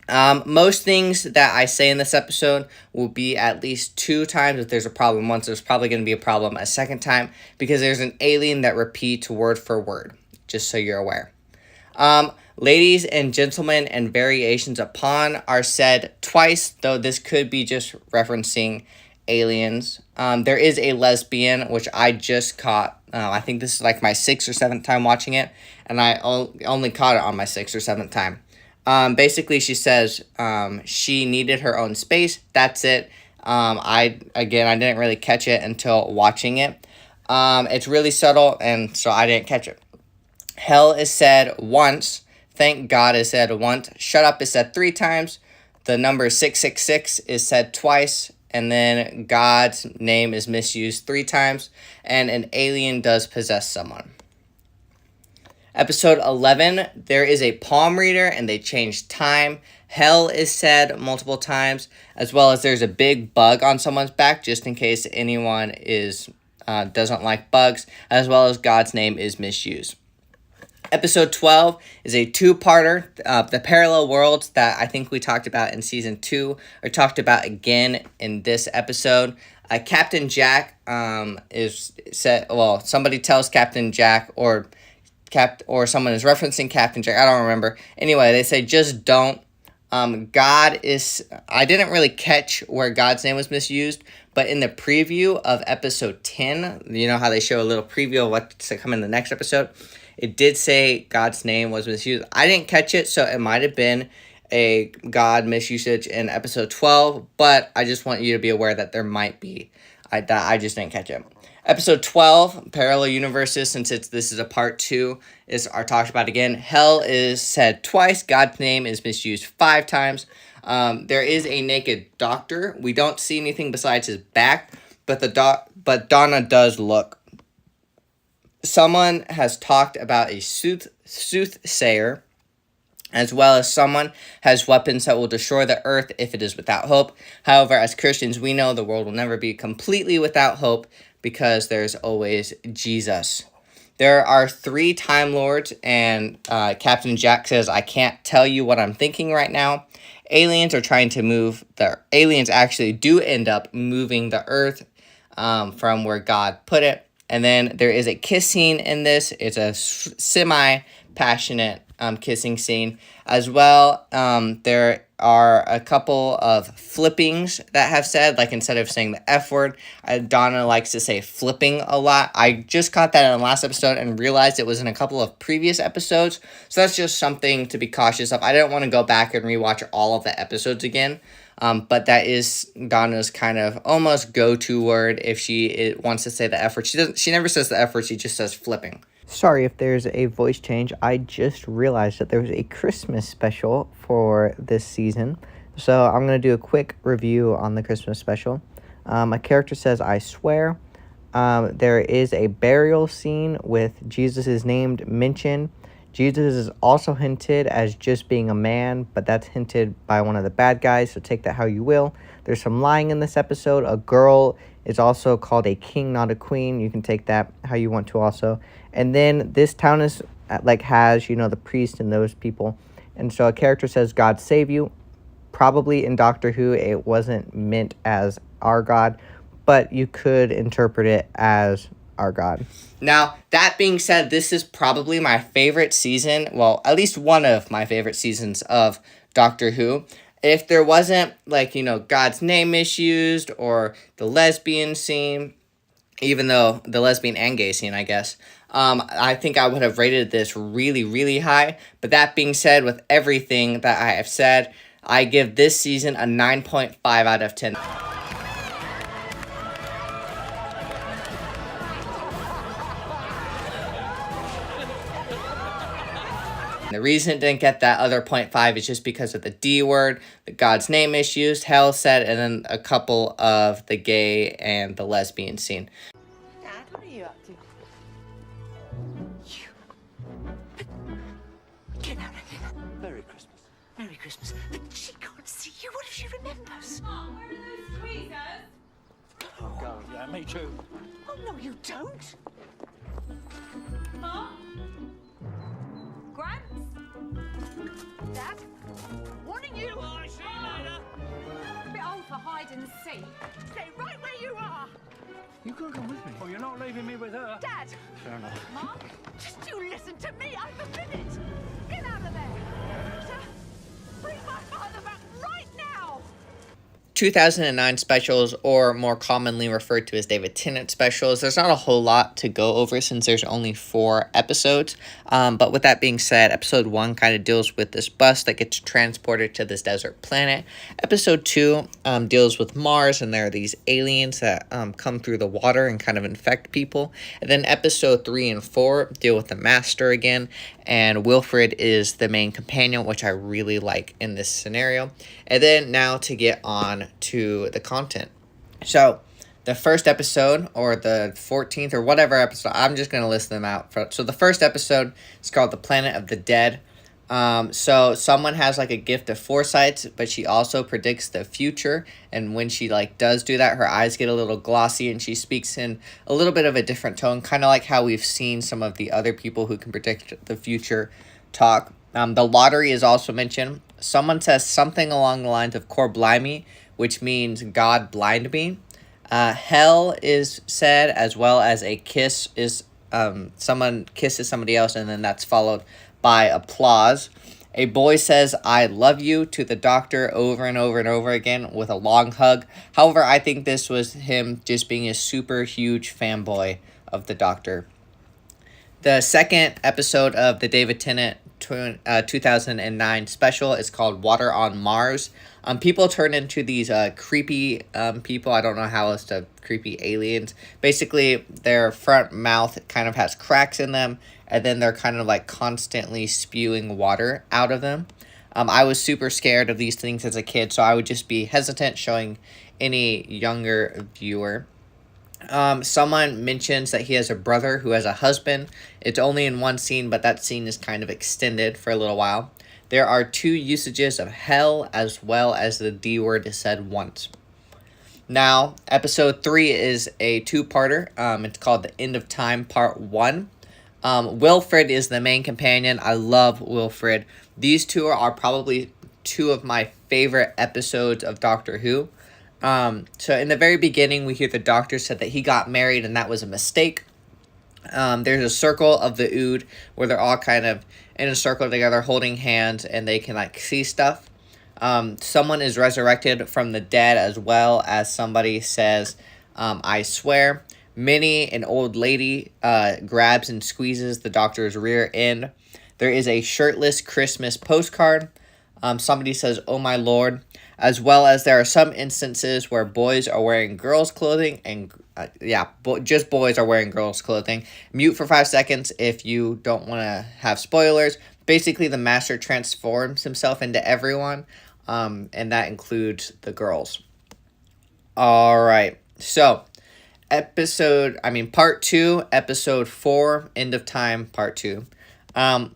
Most things that I say in this episode will be at least 2 times. If there's a problem once, there's probably going to be a problem a second time, because there's an alien that repeats word for word, just so you're aware. Ladies and gentlemen and variations upon are said twice, though this could be just referencing aliens. There is a lesbian, which I just caught. I think this is like my 6th or 7th time watching it, and I only caught it on my 6th or 7th time. Basically, she says she needed her own space. That's it. I didn't really catch it until watching it. It's really subtle, and so I didn't catch it. Hell is said once. Thank God is said once. Shut up is said 3 times. The number 666 is said twice. And then God's name is misused 3 times. And an alien does possess someone. Episode 11, there is a palm reader and they change time. Hell is said multiple times, as well as there's a big bug on someone's back, just in case anyone doesn't like bugs, as well as God's name is misused. Episode 12 is a 2-parter. The parallel worlds that I think we talked about in season 2 are talked about again in this episode. Captain Jack is said. Well, somebody tells Captain Jack, or someone is referencing Captain Jack. I don't remember. Anyway, they say just don't. God is. I didn't really catch where God's name was misused, but in the preview of episode 10, you know how they show a little preview of what's to come in the next episode. It did say God's name was misused. I didn't catch it, so it might have been a God misusage in episode 12, but I just want you to be aware that there might be. I just didn't catch it. Episode 12, Parallel Universes, since this is a part 2, are talked about again. Hell is said twice. God's name is misused 5 times. There is a naked doctor. We don't see anything besides his back, but Donna does look. Someone has talked about a soothsayer, as well as someone has weapons that will destroy the earth if it is without hope. However, as Christians, we know the world will never be completely without hope, because there's always Jesus. There are 3 Time Lords, and Captain Jack says, I can't tell you what I'm thinking right now. Aliens are trying to move. The aliens actually do end up moving the earth from where God put it. And then there is a kiss scene in this. It's a semi-passionate kissing scene. As well, there are a couple of flippings that have said, like instead of saying the F word, Donna likes to say flipping a lot. I just caught that in the last episode and realized it was in a couple of previous episodes. So that's just something to be cautious of. I didn't want to go back and rewatch all of the episodes again. But that is Donna's kind of almost go-to word if she wants to say the F word. She never says the F word, she just says flipping. Sorry if there's a voice change. I just realized that there was a Christmas special for this season So I'm going to do a quick review on the Christmas special. A character says, I swear. There is a burial scene with Jesus' name mentioned. Jesus is also hinted as just being a man, but that's hinted by one of the bad guys, so take that how you will. There's some lying in this episode. A girl is also called a king, not a queen. You can take that how you want to also. And then this town is has, the priest and those people. And so a character says, God save you. Probably in Doctor Who, it wasn't meant as our God, but you could interpret it as our God. Now, that being said, this is probably my favorite season. Well, at least one of my favorite seasons of Doctor Who. If there wasn't, God's name misused or the lesbian scene, even though the lesbian and gay scene, I guess, I think I would have rated this really, really high. But that being said, with everything that I have said, I give this season a 9.5 out of 10. The reason it didn't get that other 0.5 is just because of the D word, the God's name issues, hell said, and then a couple of the gay and the lesbian scene. Dad, what are you up to? Get out of here. Merry Christmas. Merry Christmas. But she can't see you. What if she remembers? Mom, where are those tweezers? Oh, God, yeah, me too. Oh, no, you don't. Mom? Gramps? Dad, warning you. I see you later. A bit old for hide and seek. Stay right where you are. You can't come with me. Oh, you're not leaving me with her? Dad, Fair enough. Mom? just you listen to me. I have a minute. Get out of there. Peter, bring my father back right now. 2009 specials, or more commonly referred to as David Tennant specials. There's not a whole lot to go over since there's only 4 episodes. But with that being said, episode 1 kind of deals with this bus that gets transported to this desert planet. Episode 2 deals with Mars, and there are these aliens that come through the water and kind of infect people. And then episode 3 and 4 deal with the Master again, and Wilfred is the main companion, which I really like in this scenario. And then now to get on to the content. So the first episode, or the 14th, or whatever episode, I'm just going to list them out. So the first episode is called The Planet of the Dead. So someone has a gift of foresight, but she also predicts the future. And when she does do that, her eyes get a little glossy and she speaks in a little bit of a different tone, kind of like how we've seen some of the other people who can predict the future talk. The lottery is also mentioned. Someone says something along the lines of Cor Blimey, which means God blind me. Hell is said, as well as a kiss is someone kisses somebody else, and then that's followed by applause. A boy says, I love you to the Doctor over and over and over again with a long hug. However, I think this was him just being a super huge fanboy of the Doctor. The second episode of the David Tennant 2009 special is called Water on Mars. People turn into these creepy people. I don't know how else to creepy aliens. Basically, their front mouth kind of has cracks in them, and then they're kind of constantly spewing water out of them. I was super scared of these things as a kid, so I would just be hesitant showing any younger viewer. Someone mentions that he has a brother who has a husband. It's only in one scene, but that scene is kind of extended for a little while. There are 2 usages of hell, as well as the D word is said once. Now, episode 3 is a 2-parter. It's called The End of Time Part 1. Wilfred is the main companion. I love Wilfred. These 2 are probably 2 of my favorite episodes of Doctor Who. So in the very beginning, we hear the Doctor said that he got married and that was a mistake. There's a circle of the Ood where they're all kind of in a circle together holding hands and they can see stuff. Someone is resurrected from the dead, as well as somebody says, I swear. Minnie, an old lady, grabs and squeezes the Doctor's rear end. There is a shirtless Christmas postcard. Somebody says, oh my lord. As well as there are some instances where boys are wearing girls' clothing and, just boys are wearing girls' clothing. Mute for 5 seconds if you don't want to have spoilers. Basically, the Master transforms himself into everyone. and that includes the girls. All right, so part 2, episode 4, End of Time, part 2.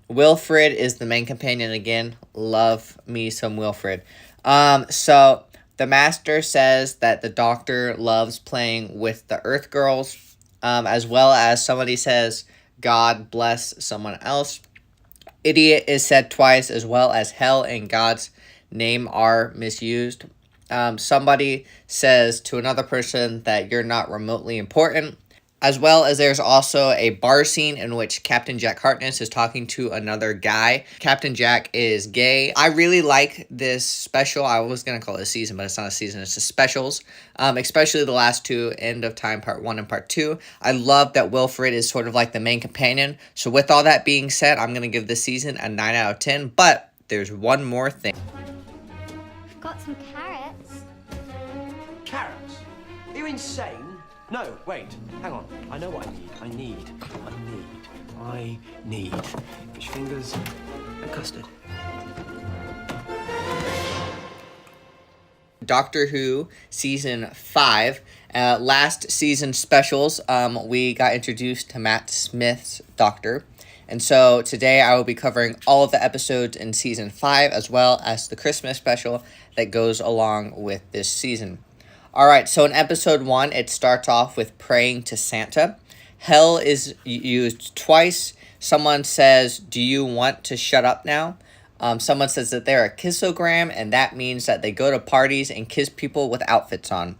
Wilfred is the main companion again. Love me some Wilfred. So the master says that the doctor loves playing with the Earth girls, as well as somebody says, God bless someone else. Idiot is said twice, as well as hell and God's name are misused. Somebody says to another person that you're not remotely important, as well as there's also a bar scene in which Captain Jack Harkness is talking to another guy. Captain Jack is gay. I really like this special. I was going to call it a season, but it's not a season. It's the specials, especially the last two, End of Time Part 1 and Part 2. I love that Wilfred is sort of like the main companion. So with all that being said, I'm going to give this season a 9 out of 10. But there's one more thing. I've got some carrots. Carrots? Are you insane? No, wait, hang on. I know what I need. I need fish fingers and custard. Doctor Who Season 5. Last season specials, we got introduced to Matt Smith's Doctor. And so today I will be covering all of the episodes in Season 5, as well as the Christmas special that goes along with this season. Alright, so in episode 1, it starts off with praying to Santa. Hell is used twice. Someone says, do you want to shut up now? Someone says that they're a kissogram, and that means that they go to parties and kiss people with outfits on.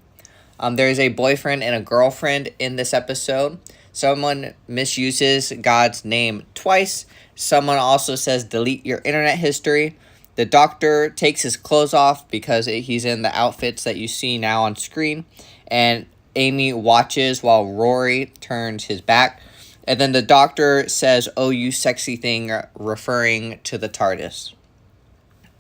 There is a boyfriend and a girlfriend in this episode. Someone misuses God's name twice. Someone also says, delete your internet history. The doctor takes his clothes off because he's in the outfits that you see now on screen. And Amy watches while Rory turns his back. And then the doctor says, oh, you sexy thing, referring to the TARDIS.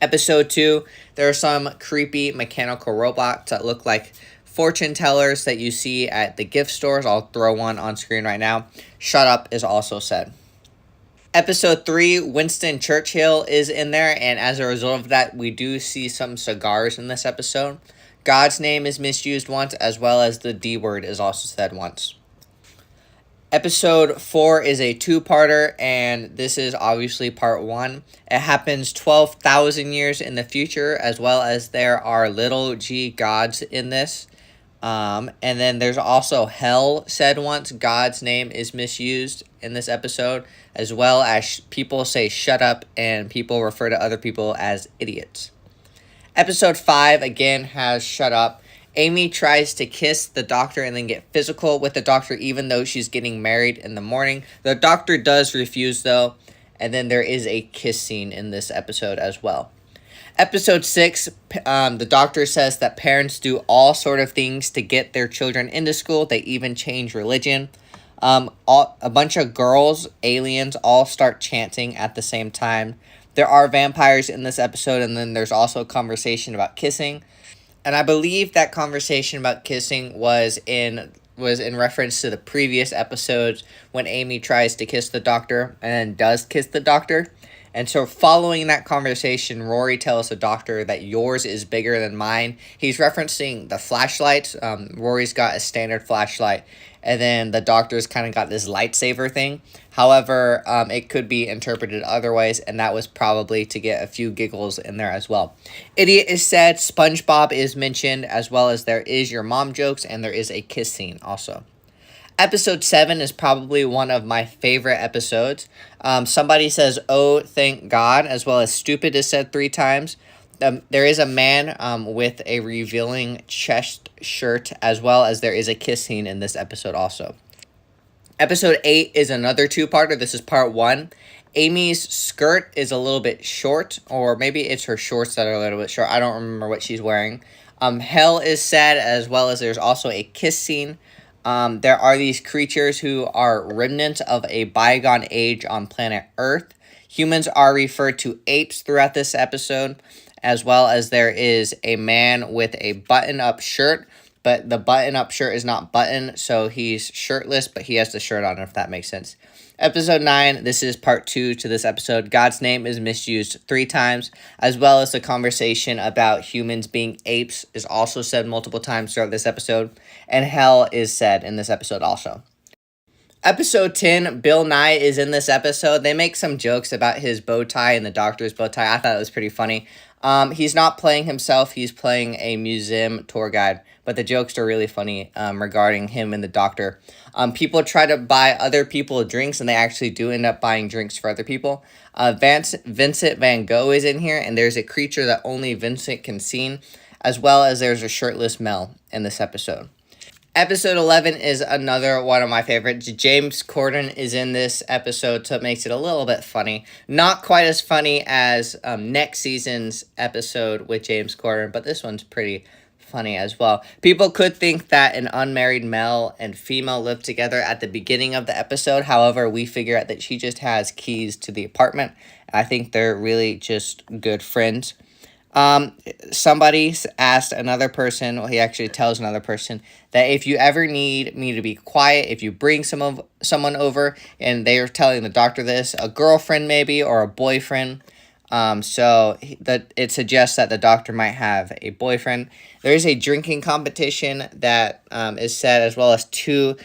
Episode 2, there are some creepy mechanical robots that look like fortune tellers that you see at the gift stores. I'll throw one on screen right now. Shut up is also said. Episode 3, Winston Churchill is in there, and as a result of that, we do see some cigars in this episode. God's name is misused once, as well as the D word is also said once. Episode 4 is a two-parter, and this is obviously part 1. It happens 12,000 years in the future, as well as there are little g gods in this. And then there's also hell said once. God's name is misused in this episode, as well as people say shut up, and people refer to other people as idiots. Episode 5 again has shut up. Amy tries to kiss the doctor and then get physical with the doctor, even though she's getting married in the morning. The doctor does refuse, though, and then there is a kiss scene in this episode as well. Episode 6, the doctor says that parents do all sort of things to get their children into school. They even change religion. A bunch of girls, aliens, all start chanting at the same time. There are vampires in this episode, and then there's also a conversation about kissing. And I believe that conversation about kissing was in reference to the previous episodes when Amy tries to kiss the doctor and then does kiss the doctor. And so following that conversation, Rory tells the doctor that yours is bigger than mine. He's referencing the flashlights. Rory's got a standard flashlight, and then the doctor's kind of got this lightsaber thing. However, it could be interpreted otherwise, and that was probably to get a few giggles in there as well. Idiot is said, SpongeBob is mentioned, as well as there is your mom jokes, and there is a kiss scene also. Episode 7 is probably one of my favorite episodes. Somebody says, oh, thank God, as well as stupid is said 3 times. There is a man with a revealing chest shirt, as well as there is a kiss scene in this episode also. Episode 8 is another two-parter. This is part 1. Amy's skirt is a little bit short, or maybe it's her shorts that are a little bit short. I don't remember what she's wearing. Hell is said, as well as there's also a kiss scene. There are these creatures who are remnants of a bygone age on planet Earth. Humans are referred to apes throughout this episode, as well as there is a man with a button-up shirt, but the button-up shirt is not buttoned, so he's shirtless, but he has the shirt on, if that makes sense. Episode 9, this is part 2 to this episode. God's name is misused 3 times, as well as the conversation about humans being apes is also said multiple times throughout this episode, and hell is said in this episode also. Episode 10, Bill Nye is in this episode. They make some jokes about his bow tie and the doctor's bow tie. I thought it was pretty funny. He's not playing himself. He's playing a museum tour guide. But the jokes are really funny regarding him and the doctor. People try to buy other people drinks, and they actually do end up buying drinks for other people. Vincent Van Gogh is in here, and there's a creature that only Vincent can see, as well as there's a shirtless Mel in this episode. Episode 11 is another one of my favorites. James Corden is in this episode, so it makes it a little bit funny. Not quite as funny as next season's episode with James Corden, but this one's pretty funny as well. People could think that an unmarried male and female live together at the beginning of the episode. However, we figure out that she just has keys to the apartment. I think they're really just good friends. Somebody asked another person, well, he actually tells another person that if you ever need me to be quiet, if you bring someone over, and they are telling the doctor this, a girlfriend maybe, or a boyfriend, it suggests that the doctor might have a boyfriend. There is a drinking competition that is said, as well as 2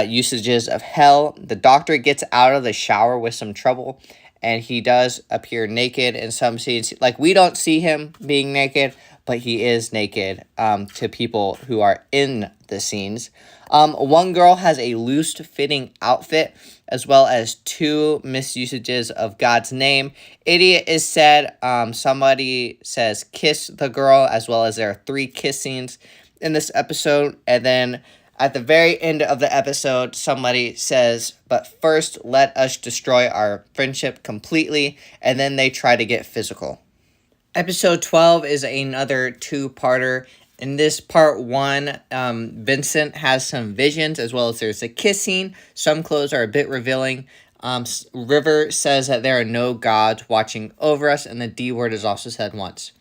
usages of hell. The doctor gets out of the shower with some trouble, and he does appear naked in some scenes. Like, we don't see him being naked, but he is naked to people who are in the scenes. One girl has a loose-fitting outfit, as well as 2 misusages of God's name. Idiot is said. Somebody says kiss the girl, as well as there are 3 kiss scenes in this episode. And then at the very end of the episode, somebody says, but first let us destroy our friendship completely, and then they try to get physical. Episode 12 is another 2-parter. In this part 1, Vincent has some visions, as well as there's a kiss scene. Some clothes are a bit revealing. River says that there are no gods watching over us, and the D word is also said once.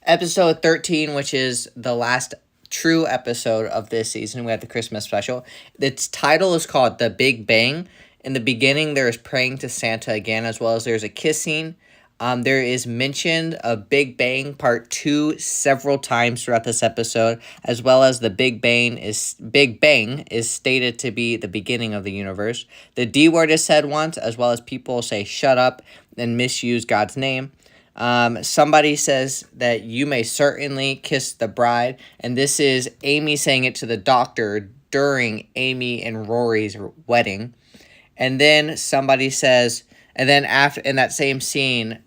Episode 13, which is the last true episode of this season, we have the Christmas special. Its title is called The Big Bang. In the beginning, there is praying to Santa again, as well as there's a kiss scene. There is mentioned a Big Bang Part 2 several times throughout this episode, as well as the Big Bang is stated to be the beginning of the universe. The D word is said once, as well as people say shut up and misuse God's name. Somebody says that you may certainly kiss the bride, and this is Amy saying it to the doctor during Amy and Rory's wedding. And then somebody says, and then after in that same scene,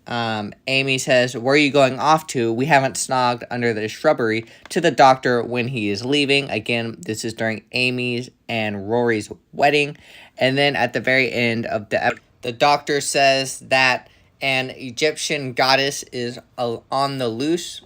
Amy says, where are you going off to? We haven't snogged under the shrubbery, to the doctor when he is leaving. Again, this is during Amy's and Rory's wedding. And then at the very end of the doctor says that an Egyptian goddess is on the loose.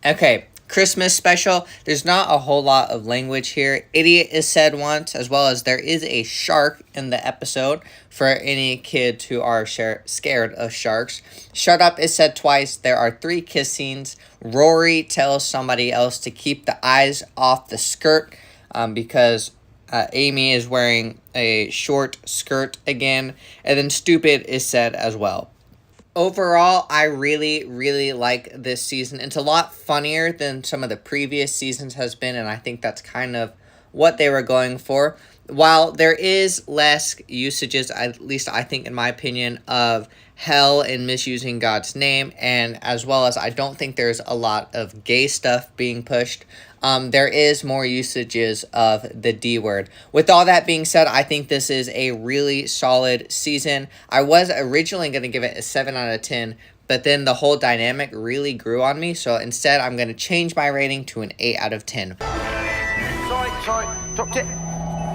Okay, Christmas special. There's not a whole lot of language here. Idiot is said once, as well as there is a shark in the episode for any kids who are scared of sharks. Shut up is said twice. There are 3 kiss scenes. Rory tells somebody else to keep the eyes off the skirt because Amy is wearing a short skirt again. And then stupid is said as well. Overall, I really, really like this season. It's a lot funnier than some of the previous seasons has been, and I think that's kind of what they were going for. While there is less usages, at least I think in my opinion, of hell and misusing God's name, and as well as I don't think there's a lot of gay stuff being pushed, there is more usages of the D word. With all that being said, I think this is a really solid season. I was originally going to give it a 7 out of 10, but then the whole dynamic really grew on me, so instead I'm going to change my rating to an 8 out of 10. Sorry, dropped it.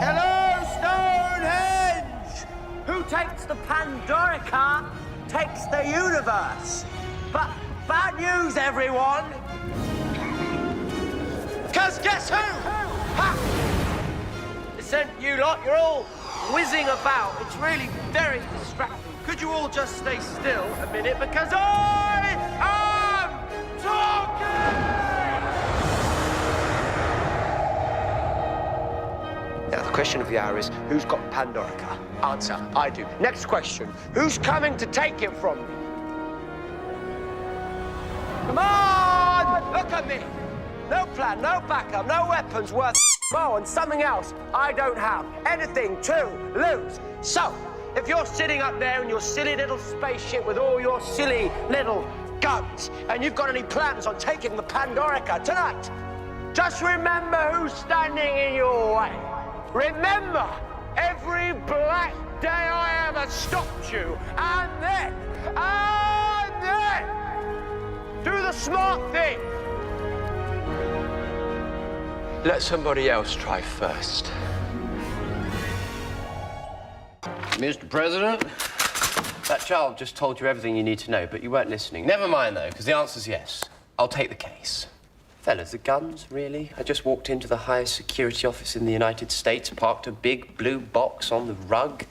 Hello, Stonehenge! Who takes the Pandorica takes the universe. But bad news, everyone! 'Cause guess who? Ha! Listen, you lot, you're all whizzing about. It's really very distracting. Could you all just stay still a minute? Because I am talking! Now, the question of the hour is, who's got Pandorica? Answer, I do. Next question, who's coming to take it from me? Come on! Look at me! No plan, no backup, no weapons worth more, and something else I don't have. Anything to lose. So, if you're sitting up there in your silly little spaceship with all your silly little guns, and you've got any plans on taking the Pandorica tonight, just remember who's standing in your way. Remember every black day I ever stopped you, and then, do the smart thing. Let somebody else try first. Mr. President, that child just told you everything you need to know, but you weren't listening. Never mind, though, because the answer's yes. I'll take the case. Fellas, the guns, really? I just walked into the highest security office in the United States, parked a big blue box on the rug.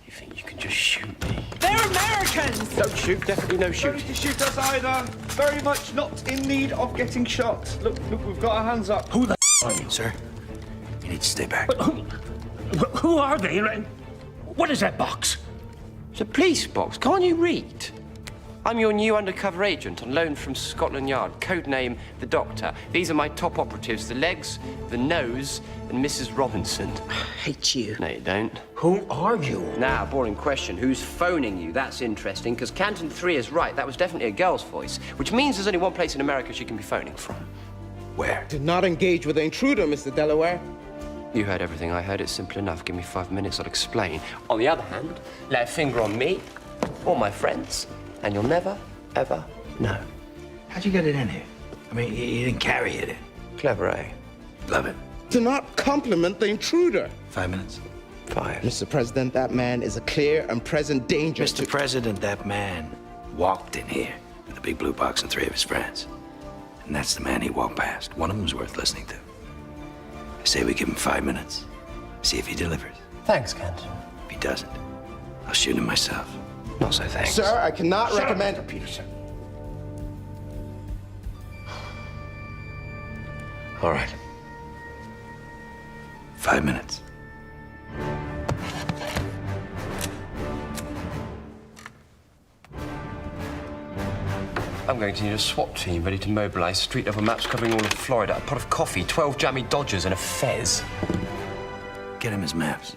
You think you can just shoot me? They're Americans! Don't shoot, definitely no Don't shooting. need to shoot us either. Very much not in need of getting shot. Look, we've got our hands up. Who the are you, sir? You need to stay back. Who are they? What is that box? It's a police box, can't you read? I'm your new undercover agent on loan from Scotland Yard, codename The Doctor. These are my top operatives, the legs, the nose, and Mrs. Robinson. I hate you. No, you don't. Who are you? Now, boring question. Who's phoning you? That's interesting, because Canton 3 is right. That was definitely a girl's voice, which means there's only one place in America she can be phoning from. Where? Do not engage with the intruder, Mr. Delaware. You heard everything I heard. It's simple enough. Give me 5 minutes, I'll explain. On the other hand, lay a finger on me or my friends, and you'll never, ever know. How'd you get it in here? I mean, you didn't carry it in. Clever, eh? Love it. Do not compliment the intruder. 5 minutes. 5. Mr. President, that man is a clear and present danger Mr. President, that man walked in here with a big blue box and 3 of his friends. And that's the man he walked past. One of them's worth listening to. I say we give him 5 minutes. See if he delivers. Thanks, Canton. If he doesn't, I'll shoot him myself. Not so thanks. Sir, I cannot recommend... Mr. Peterson. All right. 5 minutes. I'm going to need a SWAT team ready to mobilize, street level maps covering all of Florida, a pot of coffee, 12 jammy Dodgers, and a fez. Get him his maps.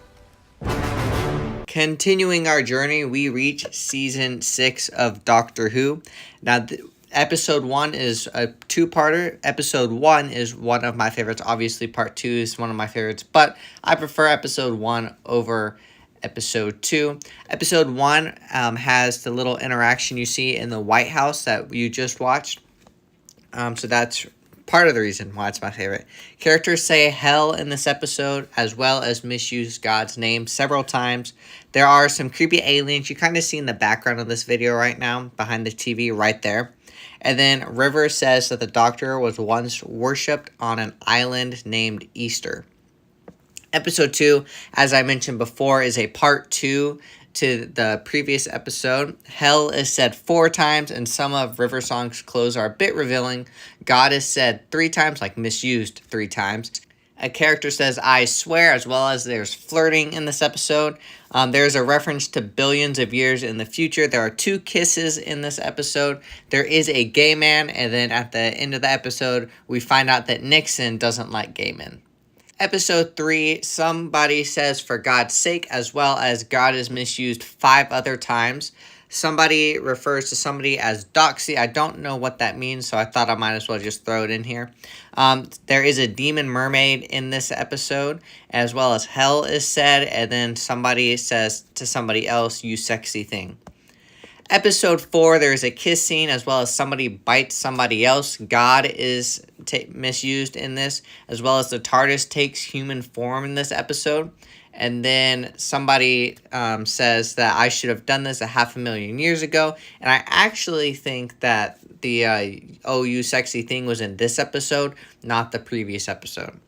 Continuing our journey, we reach season 6 of Doctor Who. Now, episode 1 is a two-parter. Episode 1 is one of my favorites. Obviously, part 2 is one of my favorites, but I prefer episode 1 over episode 2. Episode 1 has the little interaction you see in the White House that you just watched. So that's part of the reason why it's my favorite. Characters say hell in this episode, as well as misuse God's name several times. There are some creepy aliens you kind of see in the background of this video right now, behind the TV right there. And then River says that the Doctor was once worshipped on an island named Easter. Episode 2, as I mentioned before, is a part 2 to the previous episode. Hell is said 4 times, and some of River Song's clothes are a bit revealing. God is said 3 times, like misused 3 times. A character says, I swear, as well as there's flirting in this episode. There's a reference to billions of years in the future. There are 2 kisses in this episode. There is a gay man, and then at the end of the episode, we find out that Nixon doesn't like gay men. Episode 3, somebody says for God's sake, as well as God is misused 5 other times. Somebody refers to somebody as Doxy. I don't know what that means, so I thought I might as well just throw it in here. There is a demon mermaid in this episode, as well as hell is said, and then somebody says to somebody else, you sexy thing. Episode 4, there's a kiss scene, as well as somebody bites somebody else. God is misused in this, as well as the TARDIS takes human form in this episode. And then somebody says that I should have done this 500,000 years ago. And I actually think that the oh, you sexy thing was in this episode, not the previous episode.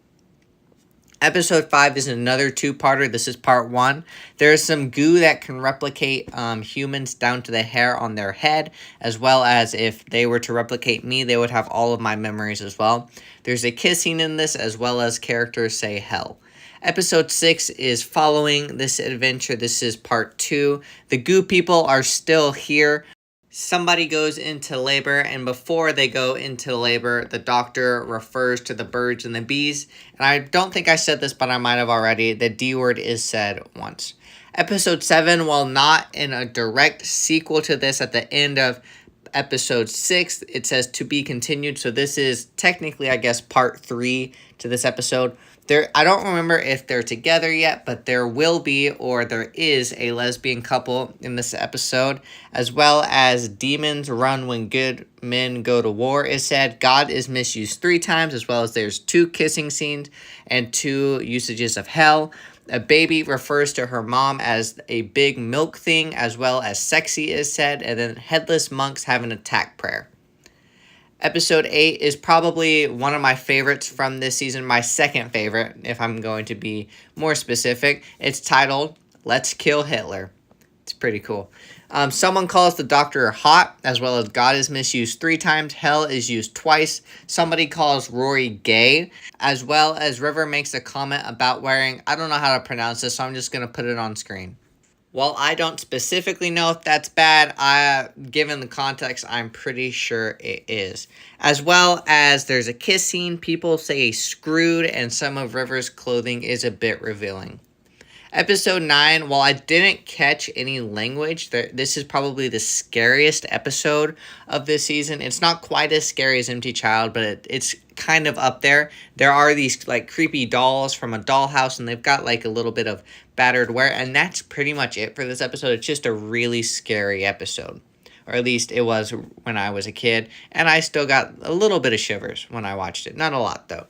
Episode 5 is another 2-parter. This is part 1. There is some goo that can replicate humans down to the hair on their head, as well as if they were to replicate me, they would have all of my memories as well. There's a kissing in this, as well as characters say hell. Episode 6 is following this adventure. This is part 2. The goo people are still here. Somebody goes into labor, and before they go into labor, the doctor refers to the birds and the bees. And I don't think I said this, but I might have already. The D word is said once. Episode 7, while not in a direct sequel to this, at the end of episode 6, it says to be continued. So this is technically, I guess, part 3 to this episode. I don't remember if they're together yet, but there will be, or there is, a lesbian couple in this episode, as well as demons run when good men go to war is said. God is misused 3 times, as well as there's 2 kissing scenes and 2 usages of hell. A baby refers to her mom as a big milk thing, as well as sexy is said, and then headless monks have an attack prayer. Episode 8 is probably one of my favorites from this season, my second favorite, if I'm going to be more specific. It's titled, Let's Kill Hitler. It's pretty cool. Someone calls the doctor hot, as well as God is misused 3 times, hell is used twice. Somebody calls Rory gay, as well as River makes a comment about wearing, I don't know how to pronounce this, so I'm just going to put it on screen. While I don't specifically know if that's bad, given the context, I'm pretty sure it is. As well as there's a kiss scene, people say screwed, and some of River's clothing is a bit revealing. Episode 9, while I didn't catch any language, this is probably the scariest episode of this season. It's not quite as scary as Empty Child, but it's kind of up there. There are these like creepy dolls from a dollhouse, and they've got like a little bit of battered wear, and that's pretty much it for this episode. It's just a really scary episode. Or at least it was when I was a kid, and I still got a little bit of shivers when I watched it. Not a lot, though.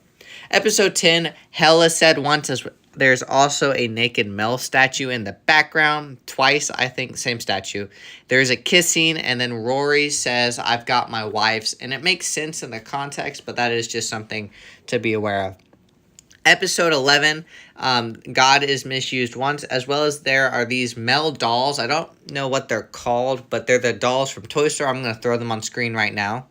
Episode 10, hell is said once, as there's also a naked Mel statue in the background. Twice, I think, same statue. There's a kiss scene, and then Rory says, I've got my wife's. And it makes sense in the context, but that is just something to be aware of. Episode 11, God is misused once, as well as there are these Mel dolls. I don't know what they're called, but they're the dolls from Toy Story. I'm going to throw them on screen right now.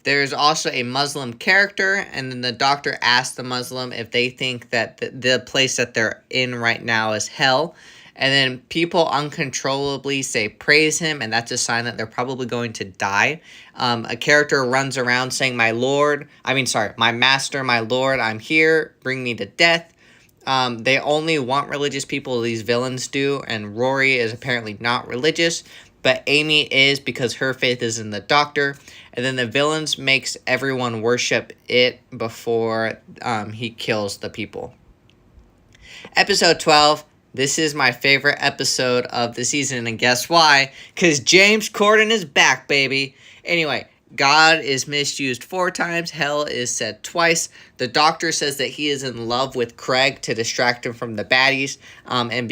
There's also a Muslim character, and then the doctor asks the Muslim if they think that the place that they're in right now is hell. And then people uncontrollably say praise him, and that's a sign that they're probably going to die. A character runs around saying, my master, my lord, I'm here, bring me to death. They only want religious people, these villains do, and Rory is apparently not religious, but Amy is because her faith is in the doctor. And then the villains makes everyone worship it before he kills the people. Episode 12. This is my favorite episode of the season, and guess why? Because James Corden is back, baby. Anyway, God is misused 4 times. Hell is said twice. The doctor says that he is in love with Craig to distract him from the baddies. And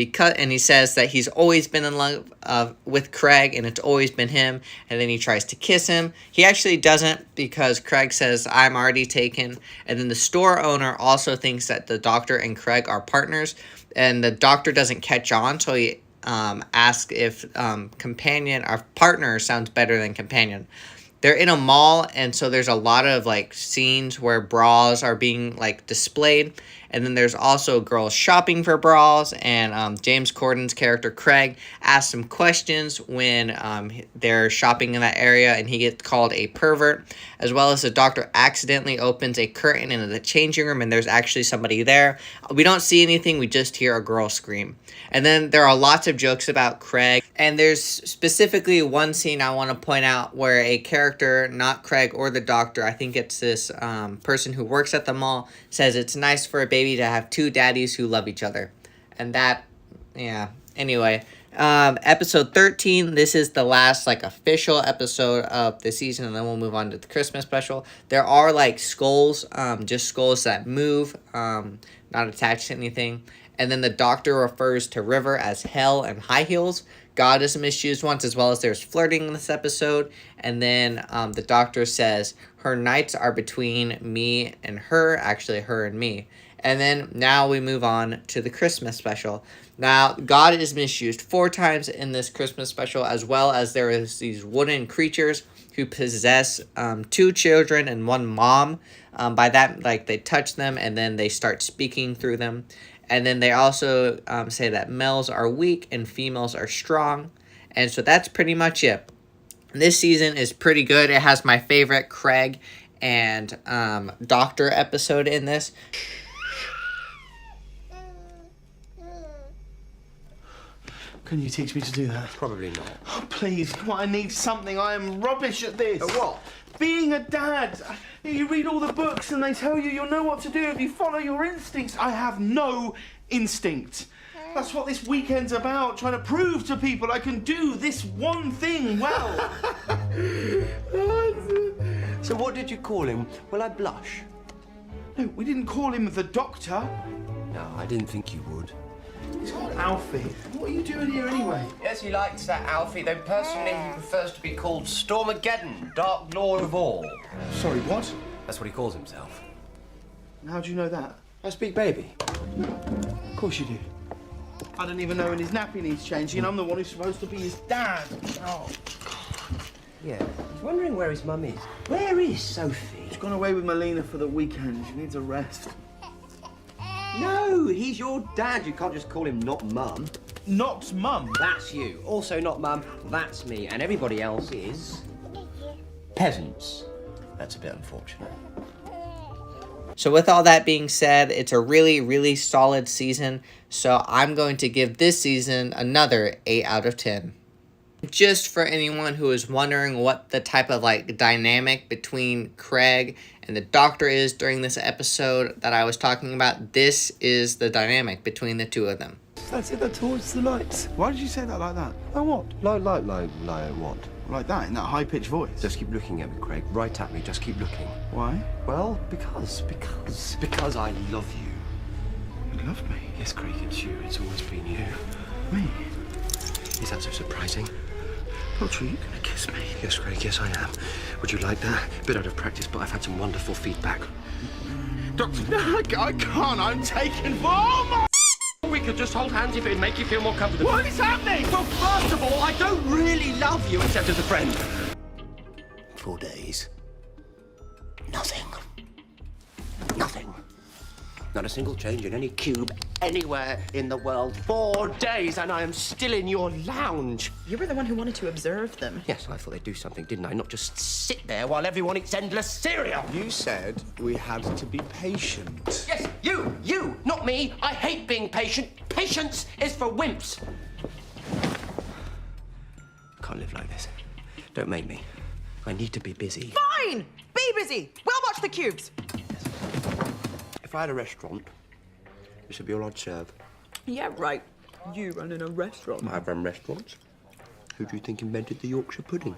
he says that he's always been in love with Craig, and it's always been him. And then he tries to kiss him. He actually doesn't, because Craig says, I'm already taken. And then the store owner also thinks that the doctor and Craig are partners. And the doctor doesn't catch on, so he asks if companion or partner sounds better than companion. They're in a mall, and so there's a lot of like scenes where bras are being like displayed, and then there's also girls shopping for bras, and James Corden's character Craig asks some questions when they're shopping in that area, and he gets called a pervert, as well as the doctor accidentally opens a curtain into the changing room, and there's actually somebody there. We don't see anything, we just hear a girl scream. And then there are lots of jokes about Craig, and there's specifically one scene I want to point out where a character, not Craig or the doctor, I think it's this person who works at the mall, says it's nice for a baby to have 2 daddies who love each other. And that, yeah, anyway. Episode 13, this is the last like official episode of the season, and then we'll move on to the Christmas special. There are like skulls, just skulls that move, not attached to anything. And then the doctor refers to River as hell and high heels. God is misused once, as well as there's flirting in this episode. And then the doctor says, her nights are between me and her, actually her and me. And then now we move on to the Christmas special. Now, God is misused 4 times in this Christmas special, as well as there is these wooden creatures who possess 2 children and 1 mom. By that, like, they touch them and then they start speaking through them. And then they also say that males are weak and females are strong. And so that's pretty much it. This season is pretty good. It has my favorite Craig and Doctor episode in this. Can you teach me to do that? Probably not. Oh, please, come on, I need something. I am rubbish at this. At what? Being a dad. You read all the books and they tell you you'll know what to do if you follow your instincts. I have no instinct. That's what this weekend's about, trying to prove to people I can do this one thing well. So what did you call him? Will I blush? No, we didn't call him the Doctor. No, I didn't think you would. It's called Alfie. What are you doing here anyway? Yes, he likes that, Alfie, though personally he prefers to be called Stormageddon, Dark Lord of all. Sorry, what? That's what he calls himself. How do you know that? I speak baby. Of course you do. I don't even know when his nappy needs changing, and I'm the one who's supposed to be his dad. Oh. Yeah, he's wondering where his mum is. Where is Sophie? She's gone away with Melina for the weekend. She needs a rest. No, he's your dad. You can't just call him not mum. Not mum? That's you. Also not mum, that's me. And everybody else is... peasants. That's a bit unfortunate. So with all that being said, it's a really, really solid season. So I'm going to give this season another 8 out of 10. Just for anyone who is wondering what the type of like dynamic between Craig and the Doctor is during this episode that I was talking about, this is the dynamic between the two of them. That's it, that towards the lights. Why did you say that like that? Like what? Like what? Like that, in that high-pitched voice? Just keep looking at me, Craig. Right at me, just keep looking. Why? Well, because I love you. You love me? Yes, Craig, it's you. It's always been you. Me? Is that so surprising? Potter, you gonna kiss me? Yes, Craig, yes, I am. Would you like that? A bit out of practice, but I've had some wonderful feedback. Doctor, no, I can't. I'm taken. Oh, my... We could just hold hands if it'd make you feel more comfortable. What is happening? Well, first of all, I don't really love you except as a friend. 4 days. Nothing. Nothing. Not a single change in any cube anywhere in the world. 4 days and I am still in your lounge. You were the one who wanted to observe them. Yes, I thought they'd do something, didn't I? Not just sit there while everyone eats endless cereal. You said we had to be patient. Yes, you, not me. I hate being patient. Patience is for wimps. Can't live like this. Don't make me. I need to be busy. Fine! Be busy! We'll watch the cubes. If I had a restaurant, this would be all I'd serve. Yeah, right. You running a restaurant. I've run restaurants. Who do you think invented the Yorkshire pudding?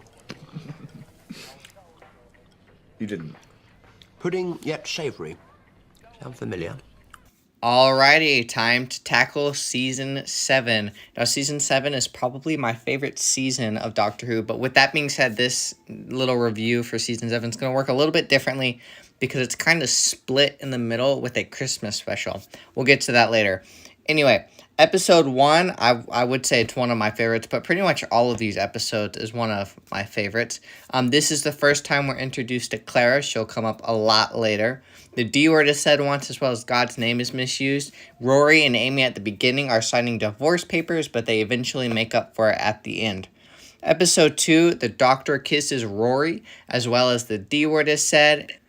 You didn't. Pudding, yet savoury. Sound familiar? Alrighty, time to tackle Season 7. Now, Season 7 is probably my favorite season of Doctor Who, but with that being said, this little review for Season 7 is going to work a little bit differently because it's kind of split in the middle with a Christmas special. We'll get to that later. Anyway, Episode 1, I would say it's one of my favorites, but pretty much all of these episodes is one of my favorites. This is the first time we're introduced to Clara. She'll come up a lot later. The D word is said once, as well as God's name is misused. Rory and Amy at the beginning are signing divorce papers, but they eventually make up for it at the end. Episode 2, the Doctor kisses Rory, as well as the D word is said.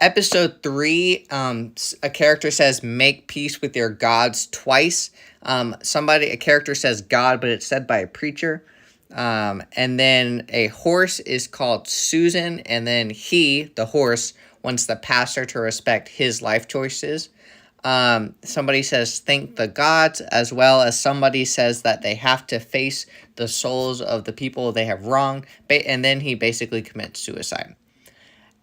Episode 3, a character says, make peace with your gods twice. A character says God, but it's said by a preacher. And then a horse is called Susan, and then he, the horse, wants the pastor to respect his life choices. Somebody says, thank the gods, as well as somebody says that they have to face the souls of the people they have wronged, and then he basically commits suicide.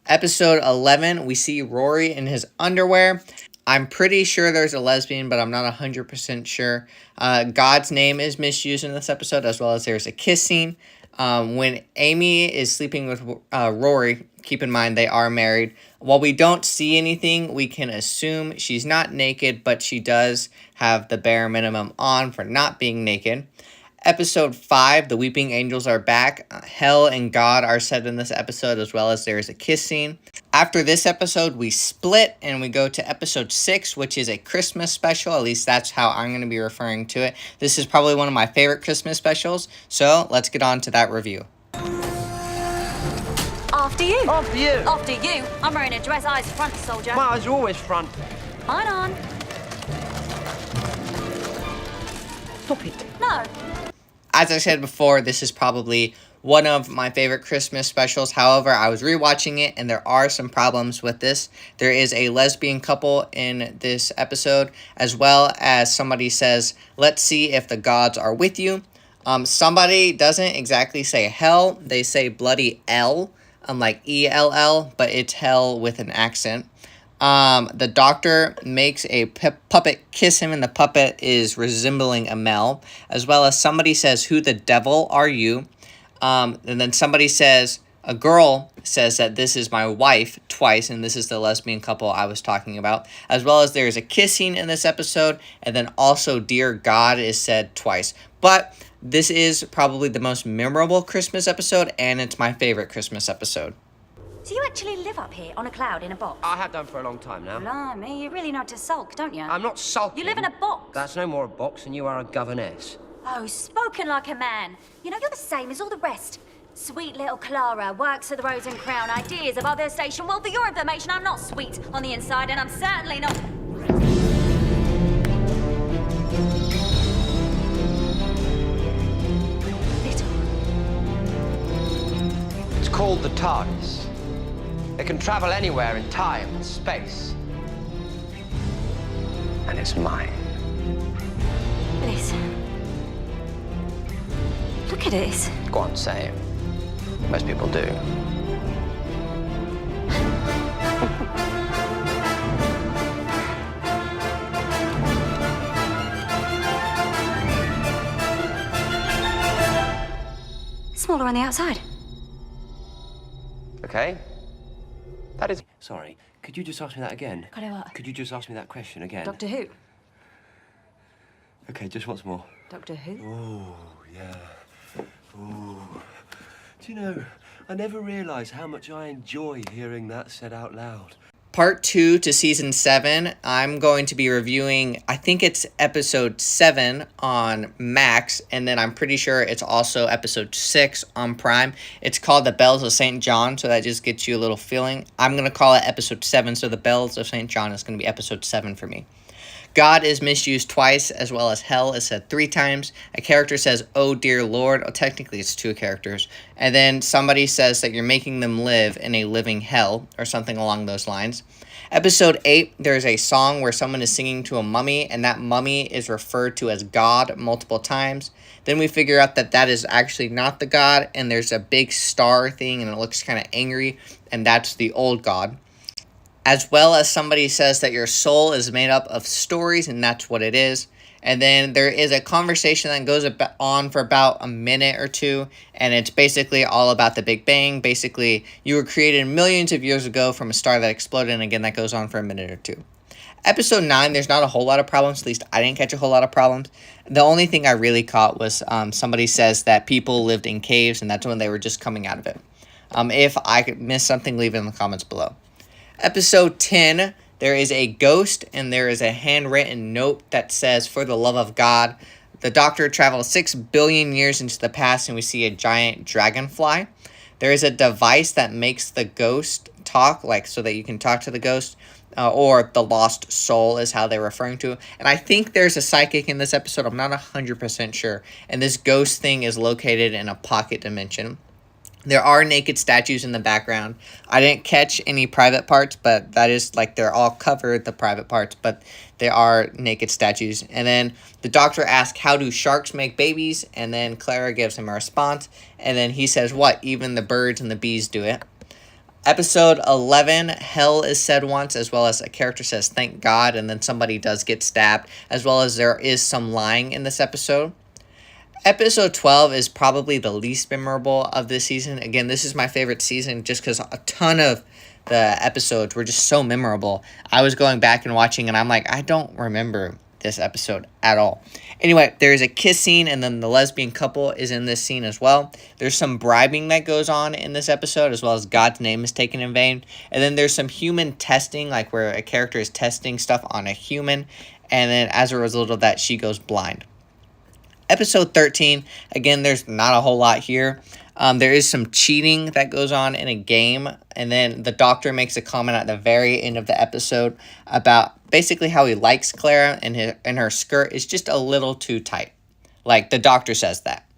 Episode 11, we see Rory in his underwear. I'm pretty sure there's a lesbian, but I'm not 100% sure. God's name is misused in this episode, as well as there's a kiss scene. When Amy is sleeping with Rory, keep in mind they are married. While we don't see anything, we can assume she's not naked, but she does have the bare minimum on for not being naked. Episode 5, the Weeping Angels are back. Hell and God are said in this episode, as well as there's a kiss scene. After this episode, we split and we go to episode 6, which is a Christmas special. At least that's how I'm going to be referring to it. This is probably one of my favorite Christmas specials, so let's get on to that review. After you. After you. After you. I'm wearing a dress. Eyes front, soldier. My eyes are always front. Mine on. Stop it. No. As I said before, this is probably one of my favorite Christmas specials. However, I was rewatching it and there are some problems with this. There is a lesbian couple in this episode, as well as somebody says, "Let's see if the gods are with you." Somebody doesn't exactly say hell. They say bloody L, like E-L-L, but it's hell with an accent. The doctor makes a puppet kiss him, and the puppet is resembling a Mel, as well as somebody says, "Who the devil are you?" And then somebody says, a girl says that this is my wife twice, and this is the lesbian couple I was talking about, as well as there's a kissing in this episode, and then also "Dear God" is said twice. But this is probably the most memorable Christmas episode, and it's my favorite Christmas episode. So you actually live up here on a cloud in a box? I have done for a long time now. Blimey, you really know to sulk, don't you? I'm not sulking. You live in a box. That's no more a box than you are a governess. Oh, spoken like a man. You know, you're the same as all the rest. Sweet little Clara works at the Rose and Crown. Ideas above their station. Well, for your information, I'm not sweet on the inside, and I'm certainly not... It's called the TARDIS. It can travel anywhere in time and space. And it's mine. Liz. Look at it. Go on, say it. Most people do. Smaller on the outside. Okay. That is... Sorry, could you just ask me that again? Got it what? Could you just ask me that question again? Doctor Who? Okay, just once more. Doctor Who? Oh, yeah. Oh. Do you know, I never realised how much I enjoy hearing that said out loud. Part 2 to Season 7, I'm going to be reviewing, I think it's Episode 7 on Max, and then I'm pretty sure it's also Episode 6 on Prime. It's called The Bells of St. John, so that just gets you a little feeling. I'm going to call it Episode 7, so The Bells of St. John is going to be Episode 7 for me. God is misused twice, as well as hell is said 3 times. A character says, "Oh dear Lord." Oh, technically it's 2 characters. And then somebody says that you're making them live in a living hell, or something along those lines. Episode 8, there's a song where someone is singing to a mummy, and that mummy is referred to as God multiple times. Then we figure out that that is actually not the God, and there's a big star thing, and it looks kind of angry, and that's the old God. As well as somebody says that your soul is made up of stories, and that's what it is. And then there is a conversation that goes on for about a minute or 2, and it's basically all about the Big Bang. Basically, you were created millions of years ago from a star that exploded, and again, that goes on for a minute or 2. Episode 9, there's not a whole lot of problems. At least I didn't catch a whole lot of problems. The only thing I really caught was somebody says that people lived in caves, and that's when they were just coming out of it. If I could miss something, leave it in the comments below. Episode 10, there is a ghost, and there is a handwritten note that says, "For the love of God." The Doctor travels 6 billion years into the past, and we see a giant dragonfly. There is a device that makes the ghost talk, like so that you can talk to the ghost, or the lost soul is how they're referring to it. And I think there's a psychic in this episode. I'm not 100% sure. And this ghost thing is located in a pocket dimension. There are naked statues in the background. I didn't catch any private parts, but that is like they're all covered, the private parts, but there are naked statues. And then the Doctor asks, "How do sharks make babies?" And then Clara gives him a response. And then he says, "What? Even the birds and the bees do it." Episode 11, hell is said once, as well as a character says, "Thank God," and then somebody does get stabbed, as well as there is some lying in this episode. Episode 12 is probably the least memorable of this season. Again, this is my favorite season just because a ton of the episodes were just so memorable. I was going back and watching, and I'm like, I don't remember this episode at all. Anyway, there's a kiss scene, and then the lesbian couple is in this scene as well. There's some bribing that goes on in this episode, as well as God's name is taken in vain. And then there's some human testing, like where a character is testing stuff on a human, and then as a result of that, she goes blind. Episode 13, again, there's not a whole lot here. There is some cheating that goes on in a game, and then the doctor makes a comment at the very end of the episode about basically how he likes Clara, and her skirt is just a little too tight. Like, the doctor says that.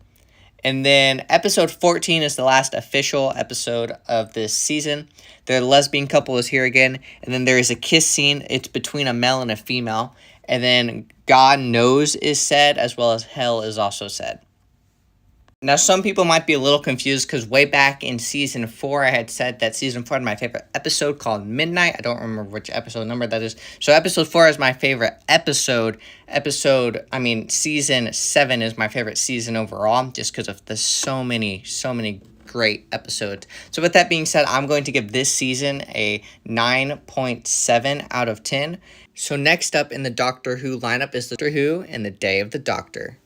And then episode 14 is the last official episode of this season. The lesbian couple is here again, and then there is a kiss scene. It's between a male and a female, and then God knows is said, as well as hell is also said. Now, some people might be a little confused because way back in season 4, I had said that season 4 had my favorite episode called Midnight. I don't remember which episode number that is. So episode 4 is my favorite episode. Season 7 is my favorite season overall, just because of the so many great episodes. So with that being said, I'm going to give this season a 9.7 out of 10. So next up in the Doctor Who lineup is Doctor Who and the Day of the Doctor.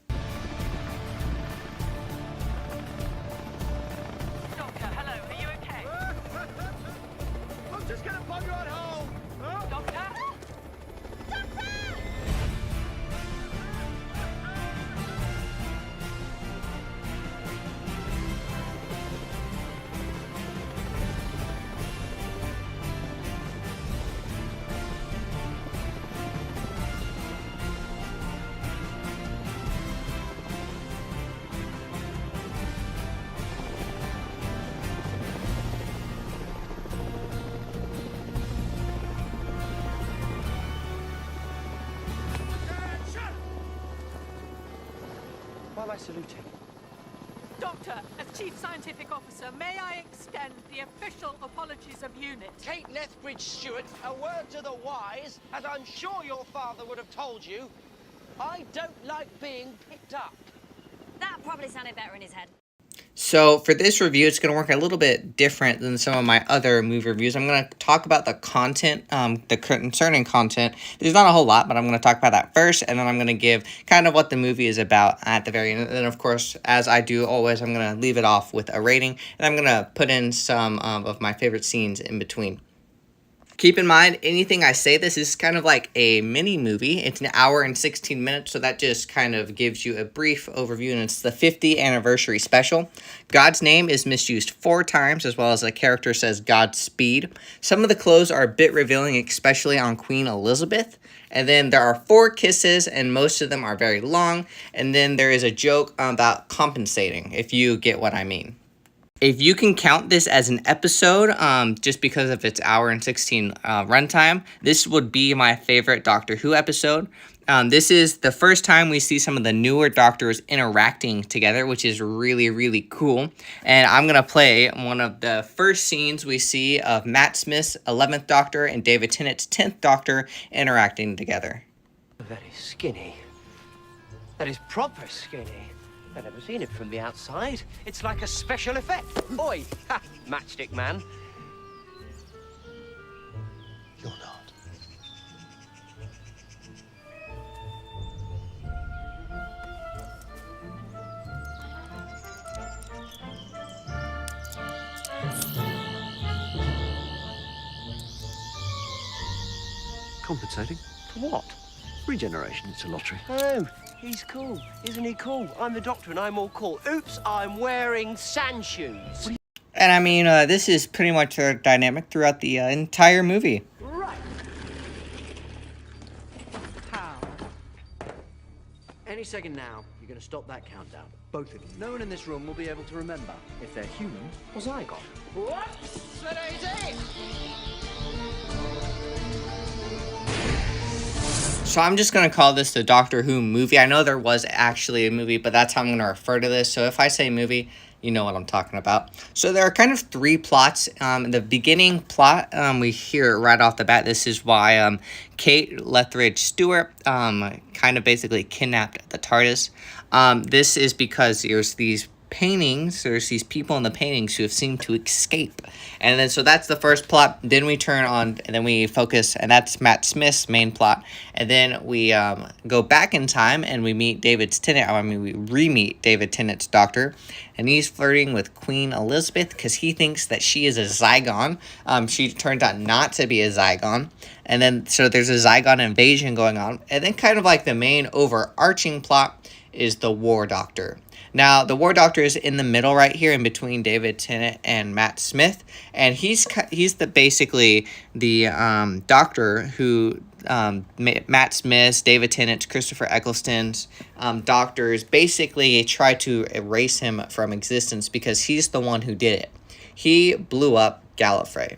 Why am I saluting? Doctor, as Chief Scientific Officer, may I extend the official apologies of UNIT? Kate Lethbridge Stewart, a word to the wise, as I'm sure your father would have told you. I don't like being picked up. That probably sounded better in his head. So for this review, it's going to work a little bit different than some of my other movie reviews. I'm going to talk about the content, the concerning content. There's not a whole lot, but I'm going to talk about that first, and then I'm going to give kind of what the movie is about at the very end. And then, of course, as I do always, I'm going to leave it off with a rating, and I'm going to put in some of my favorite scenes in between. Keep in mind, anything I say, this is kind of like a mini movie. It's an hour and 16 minutes, so that just kind of gives you a brief overview, and it's the 50th anniversary special. God's name is misused 4 times, as well as a character says Godspeed. Some of the clothes are a bit revealing, especially on Queen Elizabeth. And then there are 4 kisses, and most of them are very long. And then there is a joke about compensating, if you get what I mean. If you can count this as an episode, just because of its hour and 16 runtime, this would be my favorite Doctor Who episode. This is the first time we see some of the newer Doctors interacting together, which is really, really cool. And I'm going to play one of the first scenes we see of Matt Smith's 11th Doctor and David Tennant's 10th Doctor interacting together. That is skinny. That is proper skinny. I've never seen it from the outside. It's like a special effect. Oi! Ha! Matchstick man. You're not. Compensating? For what? Regeneration, it's a lottery. Oh, he's cool. Isn't he cool? I'm the Doctor and I'm all cool. Oops, I'm wearing sand shoes. And I mean, this is pretty much their dynamic throughout the entire movie. Right. How? Any second now, you're going to stop that countdown. Both of you. No one in this room will be able to remember if they're human or Zygon. What? Crazy! So I'm just going to call this the Doctor Who movie. I know there was actually a movie, but that's how I'm going to refer to this. So if I say movie, you know what I'm talking about. So there are kind of 3 plots. The beginning plot, we hear it right off the bat. This is why Kate Lethbridge Stewart kind of basically kidnapped the TARDIS. This is because there's these paintings. There's these people in the paintings who have seemed to escape. And then so that's the first plot. Then we turn on, and then we focus, and that's Matt Smith's main plot. And then we go back in time, and we meet David's Tennant. I mean, we re-meet David Tennant's doctor, and he's flirting with Queen Elizabeth because he thinks that she is a Zygon. She turns out not to be a Zygon. And then so there's a Zygon invasion going on. And then kind of like the main overarching plot is the War Doctor. Now, the War Doctor is in the middle right here in between David Tennant and Matt Smith, and he's basically the doctor who Matt Smith's, David Tennant's, Christopher Eccleston's doctors basically try to erase him from existence because he's the one who did it. He blew up Gallifrey.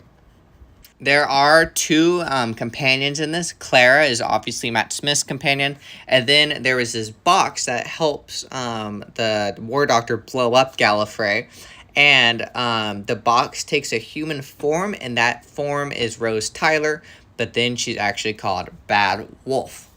There are two companions in this. Clara is obviously Matt Smith's companion. And then there is this box that helps the War Doctor blow up Gallifrey. And the box takes a human form, and that form is Rose Tyler. But then she's actually called Bad Wolf.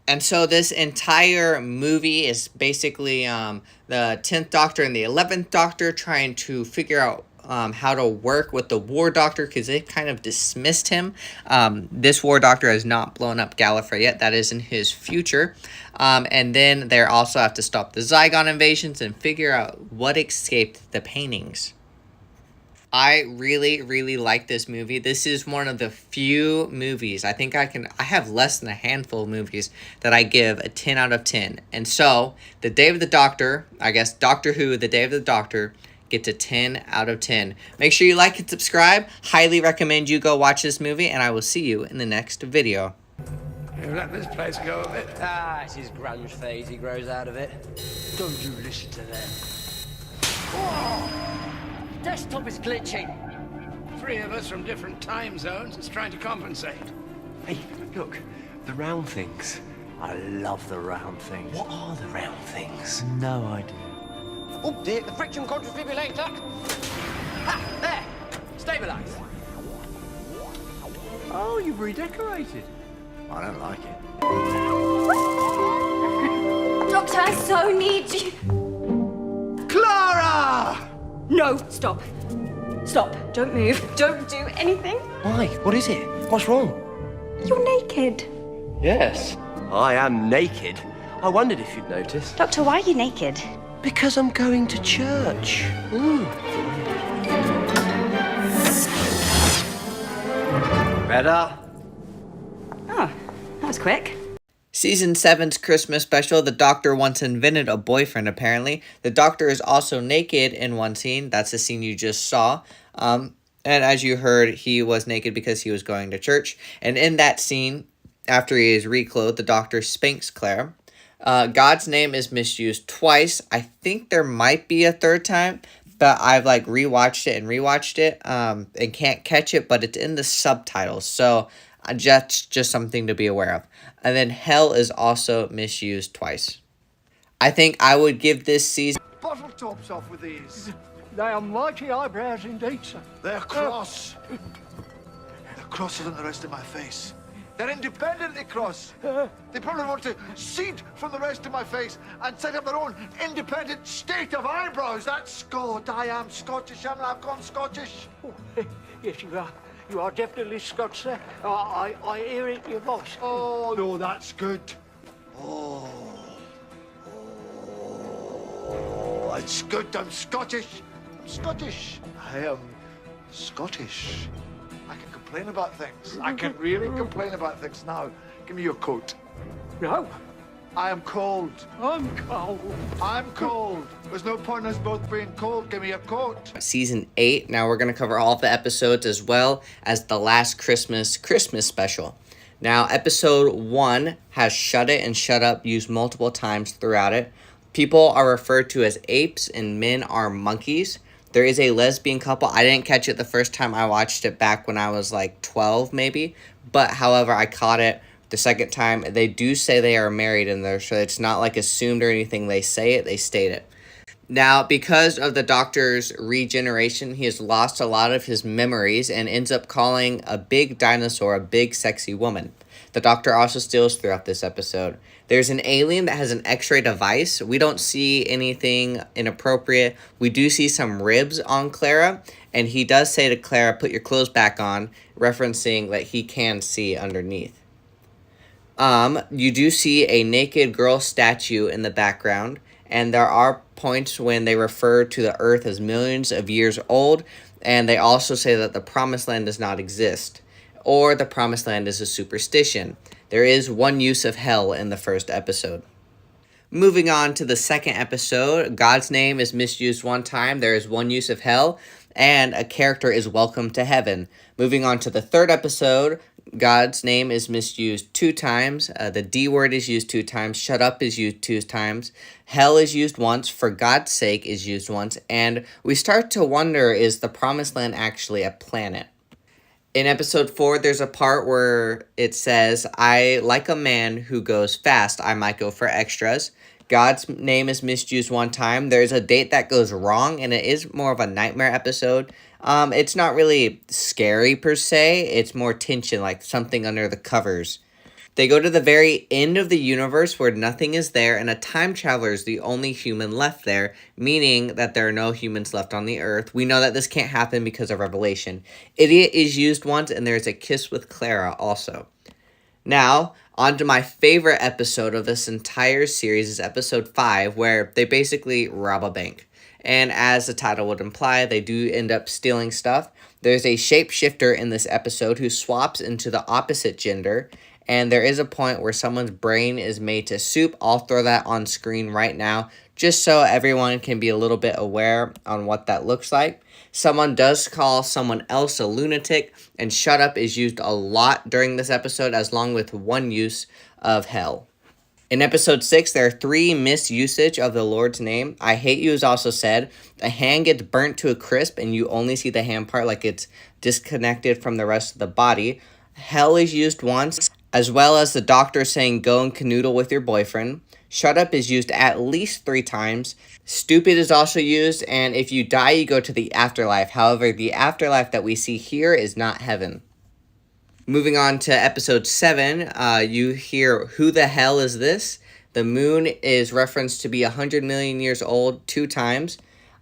And so this entire movie is basically the 10th Doctor and the 11th Doctor trying to figure out how to work with the War Doctor because they kind of dismissed him. This War Doctor has not blown up Gallifrey yet. That is in his future. And then they also have to stop the Zygon invasions and figure out what escaped the paintings. I really, really like this movie. This is one of the few movies, I have less than a handful of movies that I give a 10 out of 10. And so, The Day of the Doctor, I guess Doctor Who, The Day of the Doctor, gets a 10 out of 10. Make sure you like and subscribe. Highly recommend you go watch this movie, and I will see you in the next video. You let this place go a bit. Ah, it's his grunge phase. He grows out of it. Don't you listen to them. Oh, desktop is glitching. 3 of us from different time zones is trying to compensate. Hey, look, the round things. I love the round things. What are the round things? No idea. Update the friction quadrifibrillator. Ha! There! Stabilize. Oh, you've redecorated. I don't like it. Doctor, I so need you. Clara! No, stop. Stop. Don't move. Don't do anything. Why? What is it? What's wrong? You're naked. Yes, I am naked. I wondered if you'd notice. Doctor, why are you naked? Because I'm going to church. Better? Oh, that was quick. Season 7's Christmas special, the Doctor once invented a boyfriend, apparently. The Doctor is also naked in one scene. That's the scene you just saw. And as you heard, he was naked because he was going to church. And in that scene, after he is reclothed, the Doctor spanks Claire. God's name is misused twice. I think there might be a third time, but I've rewatched it and can't catch it, but it's in the subtitles. So just something to be aware of. And then hell is also misused twice. I think I would give this season... Bottle tops off with these. They are mighty eyebrows indeed, sir. They're cross. They're crosser than the rest of my face. They're independently cross. They probably want to cede from the rest of my face and set up their own independent state of eyebrows. That's Scot. I am Scottish. I've gone Scottish. Oh, yes, you are. You are definitely Scotch, sir. I hear it in your voice. Oh, no, that's good. Oh, it's good. I'm Scottish. I'm Scottish. I am Scottish. I can complain about things. I can really complain about things. Now, give me your coat. No. I am cold. I'm cold. I'm cold. There's no point in us both being cold. Give me your coat. Season 8. Now we're going to cover all of the episodes as well as the last Christmas special. Now, episode 1 has Shut It and Shut Up used multiple times throughout it. People are referred to as apes and men are monkeys. There is a lesbian couple. I didn't catch it the first time I watched it back when I was 12 maybe. But however, I caught it the second time. They do say they are married in there, so it's not assumed or anything. They say it, they state it. Now, because of the Doctor's regeneration, he has lost a lot of his memories and ends up calling a big dinosaur a big sexy woman. The Doctor also steals throughout this episode. There's an alien that has an X-ray device. We don't see anything inappropriate. We do see some ribs on Clara, and he does say to Clara, "Put your clothes back on," referencing that he can see underneath. You do see a naked girl statue in the background, and there are points when they refer to the Earth as millions of years old, and they also say that the Promised Land does not exist, or the Promised Land is a superstition. There is one use of hell in the first episode. Moving on to the second episode, God's name is misused one time, there is one use of hell, and a character is welcomed to heaven. Moving on to the third episode, God's name is misused 2 times, the D word is used 2 times, shut up is used 2 times, hell is used once, for God's sake is used once, and we start to wonder, is the Promised Land actually a planet? In episode 4, there's a part where it says, "I, like a man who goes fast, I might go for extras." God's name is misused 1 time. There's a date that goes wrong, and it is more of a nightmare episode. It's not really scary per se. It's more tension, like something under the covers. They go to the very end of the universe where nothing is there, and a time traveler is the only human left there, meaning that there are no humans left on the Earth. We know that this can't happen because of Revelation. Idiot is used once, and there's a kiss with Clara also. Now, on to my favorite episode of this entire series is episode 5, where they basically rob a bank. And as the title would imply, they do end up stealing stuff. There's a shapeshifter in this episode who swaps into the opposite gender, and there is a point where someone's brain is made to soup. I'll throw that on screen right now, just so everyone can be a little bit aware on what that looks like. Someone does call someone else a lunatic, and shut up is used a lot during this episode, as long with one use of hell. In episode 6, there are 3 misusage of the Lord's name. I hate you is also said. A hand gets burnt to a crisp, and you only see the hand part like it's disconnected from the rest of the body. Hell is used once, as well as the Doctor saying, "Go and canoodle with your boyfriend." Shut up is used at least 3 times. Stupid is also used, and if you die, you go to the afterlife. However, the afterlife that we see here is not heaven. Moving on to episode 7, you hear, "Who the hell is this?" The moon is referenced to be 100 million years old 2 times.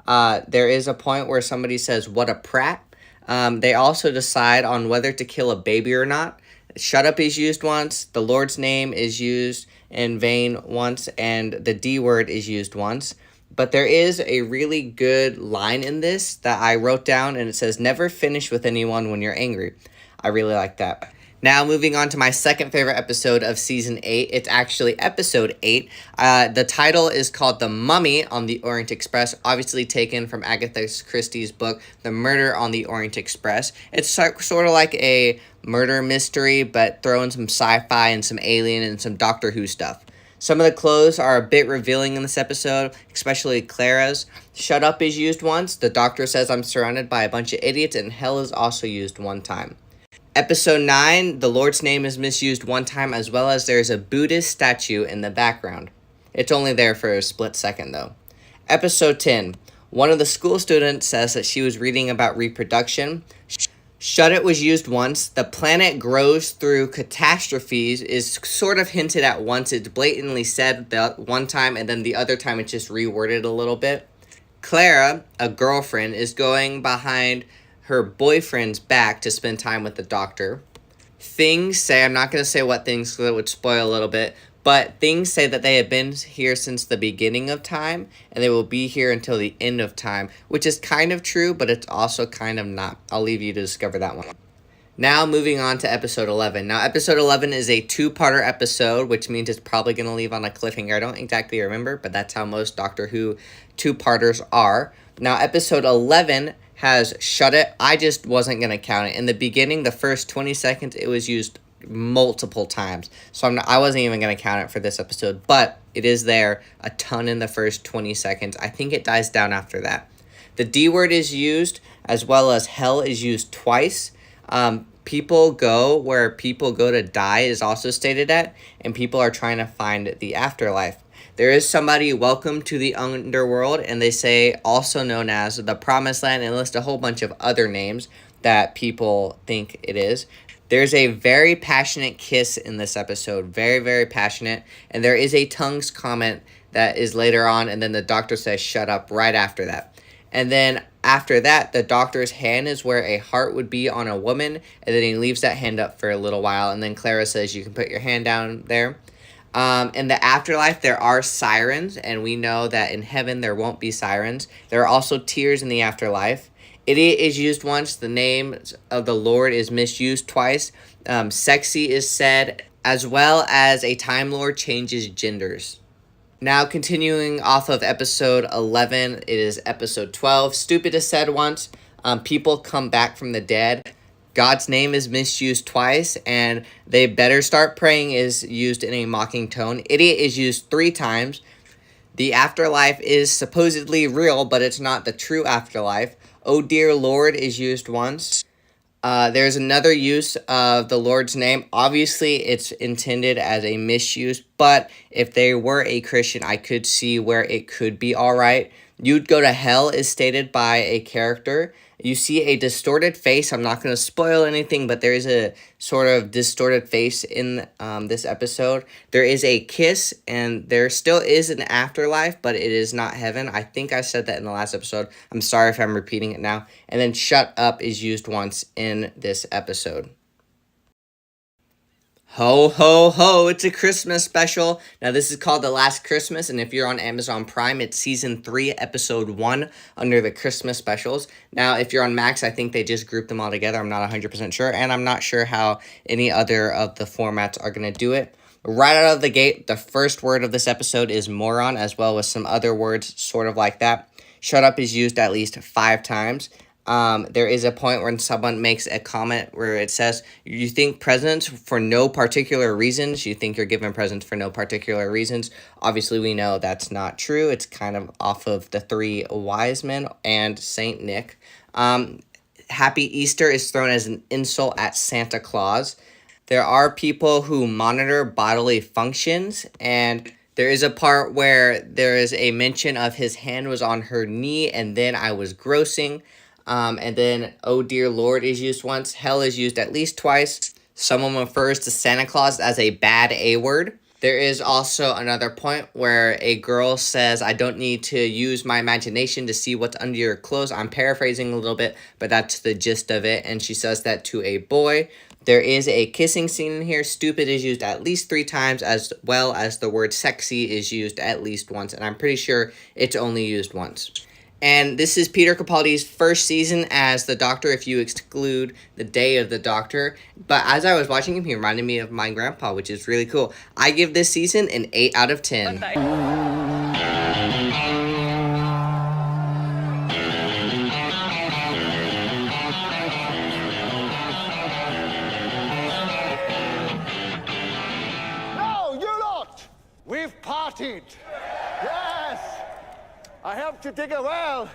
There is a point where somebody says, "What a prat." They also decide on whether to kill a baby or not. Shut up is used once, the Lord's name is used in vain once, and the D word is used once. But there is a really good line in this that I wrote down, and it says, "Never finish with anyone when you're angry." I really like that. Now, moving on to my second favorite episode of Season 8. It's actually Episode 8. The title is called The Mummy on the Orient Express, obviously taken from Agatha Christie's book, The Murder on the Orient Express. It's sort of like a murder mystery, but throw in some sci-fi and some alien and some Doctor Who stuff. Some of the clothes are a bit revealing in this episode, especially Clara's. Shut up is used once. The Doctor says, "I'm surrounded by a bunch of idiots," and hell is also used 1 time. Episode 9, the Lord's name is misused 1 time, as well as there's a Buddhist statue in the background. It's only there for a split second, though. Episode 10, one of the school students says that she was reading about reproduction. Shut it was used once. The planet grows through catastrophes is sort of hinted at once. It's blatantly said the 1 time, and then the other time it's just reworded a little bit. Clara, a girlfriend, is going behind her boyfriend's back to spend time with the Doctor. Things say, I'm not going to say what things, because it would spoil a little bit, but things say that they have been here since the beginning of time, and they will be here until the end of time, which is kind of true, but it's also kind of not. I'll leave you to discover that one. Now, moving on to episode 11. Now, episode 11 is a 2-parter episode, which means it's probably going to leave on a cliffhanger. I don't exactly remember, but that's how most Doctor Who 2-parters are. Now, episode 11 has Shut It. I just wasn't going to count it. In the beginning, the first 20 seconds, it was used multiple times. So I wasn't even going to count it for this episode. But it is there a ton in the first 20 seconds. I think it dies down after that. The D word is used, as well as hell is used twice. People go where people go to die is also stated at. And people are trying to find the afterlife. There is somebody, welcome to the underworld, and they say also known as the Promised Land, and list a whole bunch of other names that people think it is. There's a very passionate kiss in this episode. Very, very passionate. And there is a tongues comment that is later on, and then the doctor says, shut up, right after that. And then after that, the doctor's hand is where a heart would be on a woman, and then he leaves that hand up for a little while, and then Clara says, you can put your hand down there. In the afterlife, there are sirens, and we know that in heaven there won't be sirens. There are also tears in the afterlife. Idiot is used once. The name of the Lord is misused twice. Sexy is said, as well as a Time Lord changes genders. Now, continuing off of episode 11, it is episode 12. Stupid is said once. People come back from the dead. God's name is misused twice, and they better start praying is used in a mocking tone. Idiot is used 3 times. The afterlife is supposedly real, but it's not the true afterlife. Oh dear Lord is used once. There's another use of the Lord's name. Obviously, it's intended as a misuse, but if they were a Christian, I could see where it could be all right. You'd go to hell is stated by a character. You see a distorted face. I'm not going to spoil anything, but there is a sort of distorted face in this episode. There is a kiss, and there still is an afterlife, but it is not heaven. I think I said that in the last episode. I'm sorry if I'm repeating it now. And then shut up is used once in this episode. Ho, ho, ho, it's a Christmas special. Now, this is called The Last Christmas, and if you're on Amazon Prime, it's Season 3, Episode 1, under the Christmas specials. Now, if you're on Max, I think they just grouped them all together. I'm not 100% sure, and I'm not sure how any other of the formats are going to do it. Right out of the gate, the first word of this episode is moron, as well as some other words sort of like that. Shut up is used at least 5 times. There is a point when someone makes a comment where it says, you think presents for no particular reasons. You think you're given presents for no particular reasons. Obviously, we know that's not true. It's kind of off of the 3 wise men and Saint Nick. Happy Easter is thrown as an insult at Santa Claus. There are people who monitor bodily functions, and there is a part where there is a mention of his hand was on her knee, and then I was grossing. And then, oh dear Lord is used once. Hell is used at least twice. Someone refers to Santa Claus as a bad A word. There is also another point where a girl says, I don't need to use my imagination to see what's under your clothes. I'm paraphrasing a little bit, but that's the gist of it. And she says that to a boy. There is a kissing scene in here. Stupid is used at least 3 times, as well as the word sexy is used at least once. And I'm pretty sure it's only used once. And this is Peter Capaldi's first season as the Doctor, if you exclude the Day of the Doctor. But as I was watching him, he reminded me of my grandpa, which is really cool. I give this season an 8 out of 10. Now, you lot! We've partied. Yes! I helped you dig a well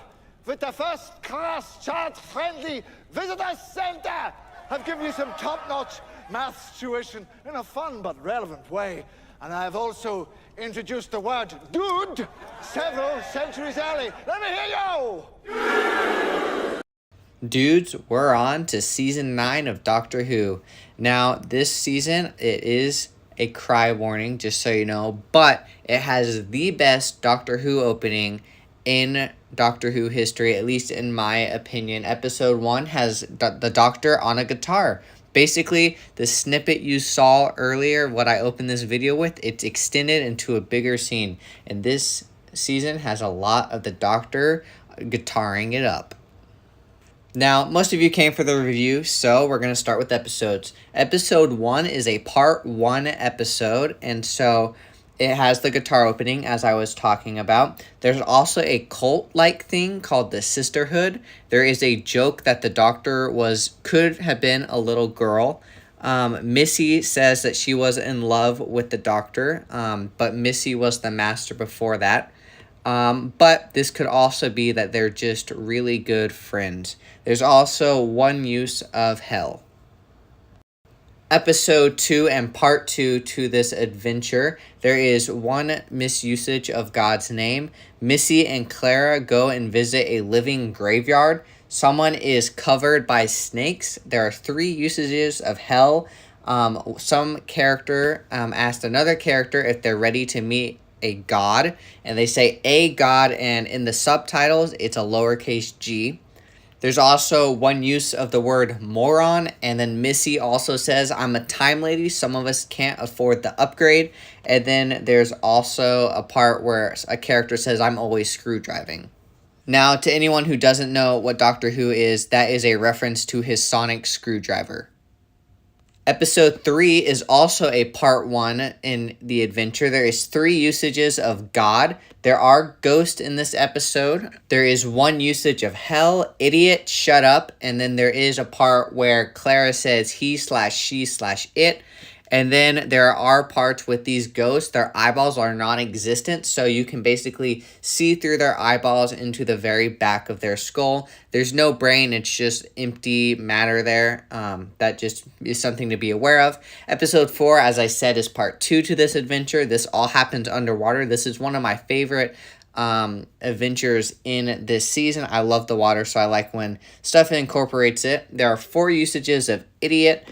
with the first-class, child-friendly visitor center. I've given you some top-notch maths tuition in a fun but relevant way. And I've also introduced the word dude several centuries early. Let me hear you! Dudes, we're on to season 9 of Doctor Who. Now, this season, it is a cry warning, just so you know, but it has the best Doctor Who opening in Doctor Who history, at least in my opinion. Episode 1 has the Doctor on a guitar. Basically, the snippet you saw earlier, what I opened this video with, it's extended into a bigger scene. And this season has a lot of the Doctor guitaring it up. Now, most of you came for the review, so we're going to start with episodes. Episode 1 is a part 1 episode, and so it has the guitar opening, as I was talking about. There's also a cult-like thing called the Sisterhood. There is a joke that the Doctor could have been a little girl. Missy says that she was in love with the Doctor, but Missy was the Master before that. But this could also be that they're just really good friends. There's also one use of hell. Episode 2 and part 2 to this adventure, there is one misusage of God's name. Missy and Clara go and visit a living graveyard. Someone is covered by snakes. There are 3 usages of hell. Some character asked another character if they're ready to meet a god, and they say a god, and in the subtitles, it's a lowercase g. There's also one use of the word moron, and then Missy also says, I'm a time lady, some of us can't afford the upgrade. And then there's also a part where a character says, I'm always screw driving. Now, to anyone who doesn't know what Doctor Who is, that is a reference to his sonic screwdriver. Episode 3 is also a part 1 in the adventure. There is 3 usages of God. There are ghosts in this episode. There is 1 usage of hell, idiot, shut up, and then there is a part where Clara says he/she/it. And then there are parts with these ghosts, their eyeballs are non-existent, so you can basically see through their eyeballs into the very back of their skull. There's no brain, it's just empty matter there. That just is something to be aware of. Episode 4, as I said, is part 2 to this adventure. This all happens underwater. This is one of my favorite adventures in this season. I love the water, so I like when stuff incorporates it. There are 4 usages of idiot.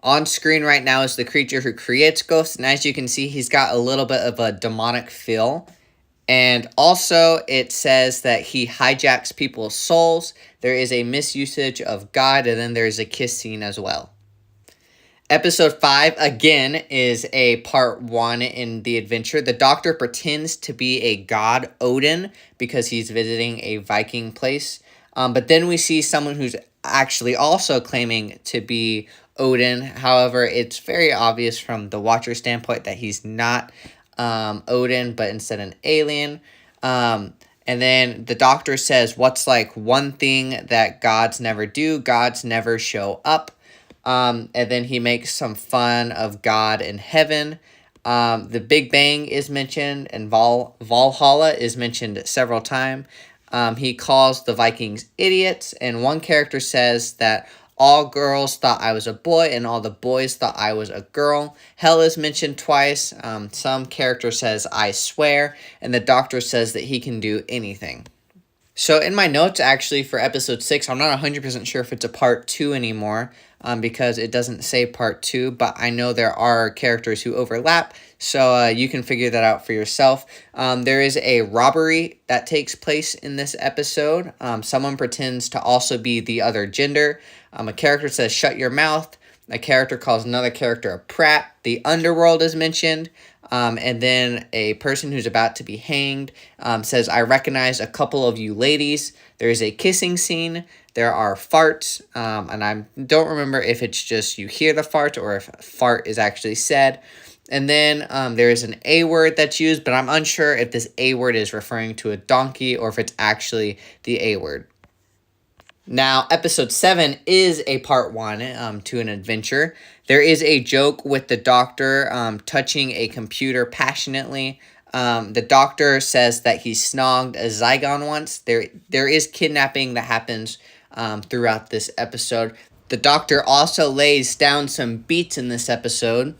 On screen right now is the creature who creates ghosts, and as you can see, he's got a little bit of a demonic feel. And also, it says that he hijacks people's souls. There is a misusage of God, and then there's a kiss scene as well. Episode 5, again, is a part 1 in the adventure. The Doctor pretends to be a god, Odin, because he's visiting a Viking place. But then we see someone who's actually also claiming to be Odin. However, it's very obvious from the watcher standpoint that he's not Odin, but instead an alien. And then the Doctor says, what's like one thing that gods never do? Gods never show up. And then he makes some fun of God in heaven. The Big Bang is mentioned, and Valhalla is mentioned several times. He calls the Vikings idiots, and one character says that all girls thought I was a boy, and all the boys thought I was a girl. Hell is mentioned twice. Some character says, I swear, and the Doctor says that he can do anything. So in my notes, actually, for episode 6, I'm not 100% sure if it's a part 2 anymore, because it doesn't say part 2, but I know there are characters who overlap, so you can figure that out for yourself. There is a robbery that takes place in this episode. Someone pretends to also be the other gender. A character says, shut your mouth. A character calls another character a prat. The underworld is mentioned. And then a person who's about to be hanged says, I recognize a couple of you ladies. There is a kissing scene. There are farts. And I don't remember if it's just you hear the fart or if fart is actually said. And then there is an A word that's used, but I'm unsure if this A word is referring to a donkey or if it's actually the A word. Now, episode 7 is a part 1 to an adventure. There is a joke with the Doctor touching a computer passionately. The Doctor says that he snogged a Zygon once. There is kidnapping that happens throughout this episode. The Doctor also lays down some beats in this episode.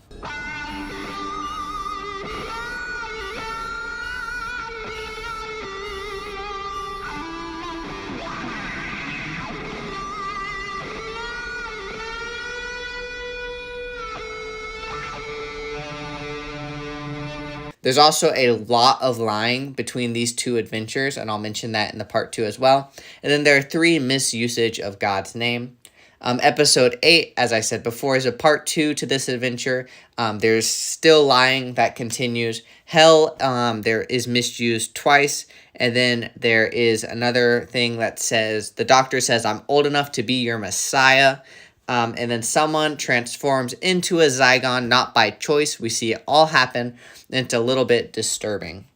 There's also a lot of lying between these 2 adventures, and I'll mention that in the part 2 as well. And then there are 3 misusage of God's name. Episode 8, as I said before, is a part 2 to this adventure. There's still lying that continues. Hell, there is misused twice. And then there is another thing that says, the Doctor says, I'm old enough to be your Messiah. And then someone transforms into a Zygon, not by choice. We see it all happen, and it's a little bit disturbing.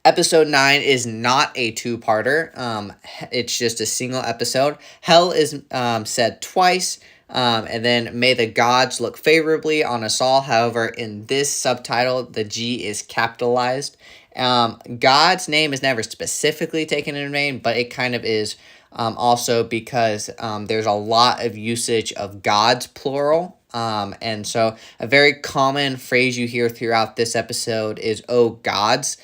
Episode 9 is not a 2-parter. It's just a single episode. Hell is said twice, and then may the gods look favorably on us all. However, in this subtitle, the G is capitalized. God's name is never specifically taken in vain, but it kind of is also because there's a lot of usage of gods, plural. And so a very common phrase you hear throughout this episode is, oh, gods.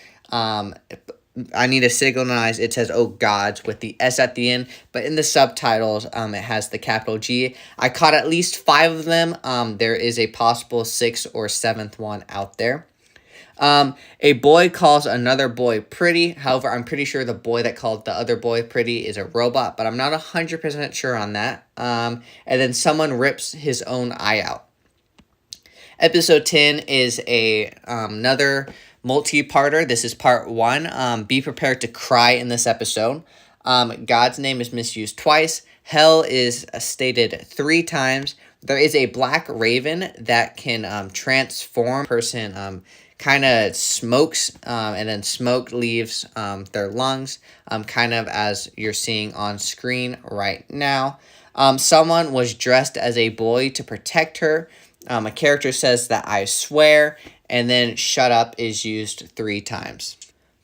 I need to signalize it says, oh gods, with the S at the end, but in the subtitles, it has the capital G. I caught at least 5 of them. There is a possible 6th or 7th one out there. A boy calls another boy pretty. However, I'm pretty sure the boy that called the other boy pretty is a robot, but I'm not 100% sure on that. And then someone rips his own eye out. Episode 10 is another multi-parter. This is part 1. Be prepared to cry in this episode. God's name is misused twice. Hell is stated 3 times. There is a black raven that can transform. Person kind of smokes, and then smoke leaves their lungs, kind of as you're seeing on screen right now. Someone was dressed as a boy to protect her. A character says that I swear, and then shut up is used 3 times.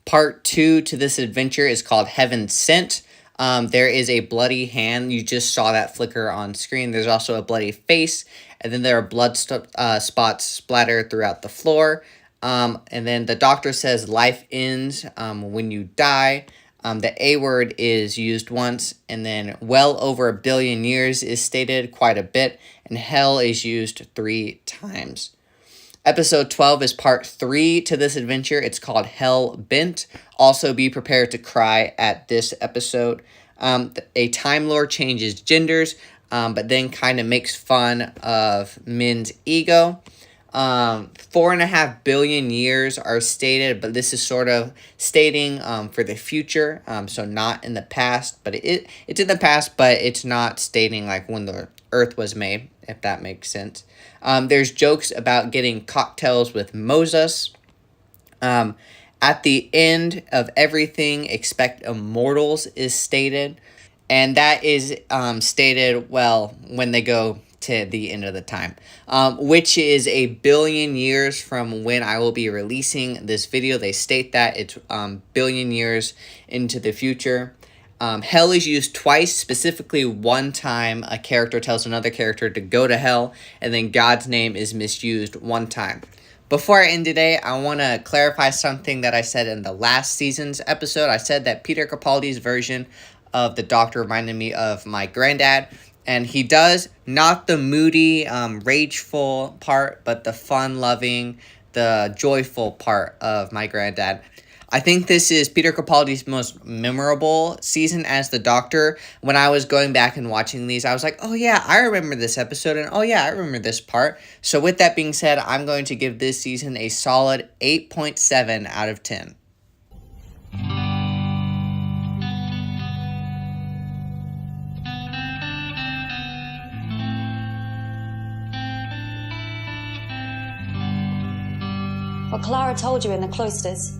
Part 2 to this adventure is called Heaven Sent. There is a bloody hand. You just saw that flicker on screen. There's also a bloody face, and then there are blood spots splattered throughout the floor. And then the doctor says life ends when you die. The A word is used once, and then well over 1 billion years is stated quite a bit, and hell is used 3 times. Episode 12 is part 3 to this adventure. It's called Hell Bent. Also be prepared to cry at this episode. A Time Lord changes genders, but then kind of makes fun of men's ego. 4.5 billion years are stated, but this is sort of stating for the future, so not in the past, but it's in the past, but it's not stating like when the Earth was made, if that makes sense. There's jokes about getting cocktails with Moses. At the end of everything, expect immortals is stated, and that is stated, well, when they go to the end of the time, which is 1 billion years from when I will be releasing this video. They state that it's billion years into the future. Hell is used twice, specifically 1 time a character tells another character to go to hell, and then God's name is misused 1 time. Before I end today, I want to clarify something that I said in the last season's episode. I said that Peter Capaldi's version of the Doctor reminded me of my granddad. And he does, not the moody, rageful part, but the fun-loving, the joyful part of my granddad. I think this is Peter Capaldi's most memorable season as the Doctor. When I was going back and watching these, I was like, oh yeah, I remember this episode, and oh yeah, I remember this part. So with that being said, I'm going to give this season a solid 8.7 out of 10. What Clara told you in the cloisters.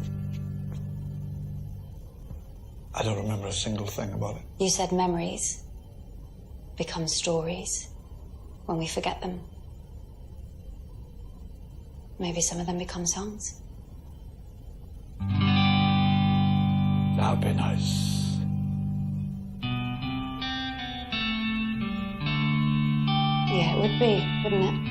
I don't remember a single thing about it. You said memories become stories when we forget them. Maybe some of them become songs. That'd be nice. Yeah, it would be, wouldn't it?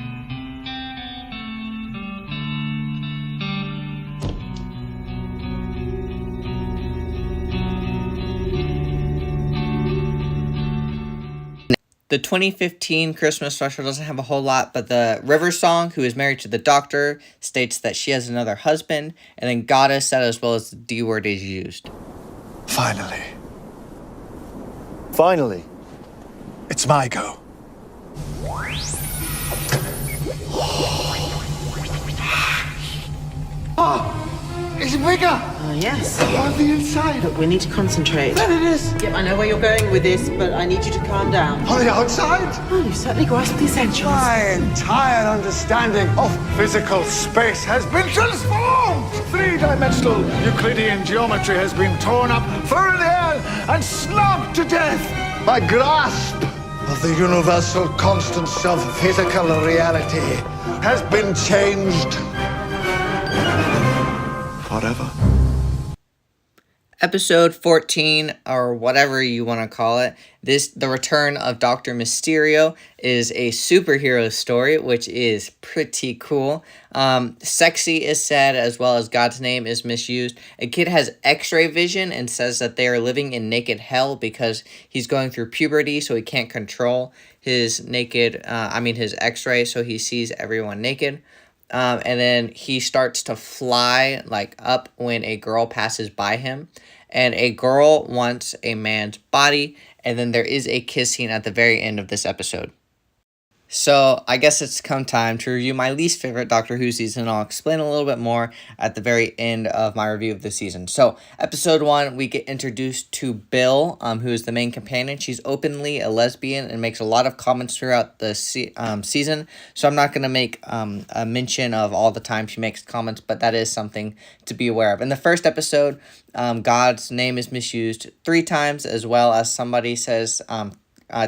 The 2015 Christmas special doesn't have a whole lot, but the River Song, who is married to the Doctor, states that she has another husband, and then Goddess said as well as the D word is used. Finally. Finally. It's my go. Oh, it's bigger. Yes. On the inside. Look, we need to concentrate. There it is. Yep, I know where you're going with this, but I need you to calm down. On the outside? Oh, you certainly grasped the essentials. My entire understanding of physical space has been transformed. 3-dimensional Euclidean geometry has been torn up, thrown in the air, and snubbed to death. My grasp of the universal constants of physical reality has been changed forever. Episode 14, or whatever you want to call it, the return of Dr. Mysterio is a superhero story, which is pretty cool. Sexy is said, as well as God's name is misused. A kid has x-ray vision and says that they are living in naked hell because he's going through puberty, so he can't control his his x-ray, so he sees everyone naked. And then he starts to fly like up when a girl passes by him, and a girl wants a man's body, and then there is a kiss scene at the very end of this episode. So I guess it's come time to review my least favorite Doctor Who season. I'll explain a little bit more at the very end of my review of the season. So episode 1, we get introduced to Bill, who is the main companion. She's openly a lesbian and makes a lot of comments throughout the season. So I'm not going to make a mention of all the time she makes comments, but that is something to be aware of. In the first episode, God's name is misused 3 times, as well as somebody says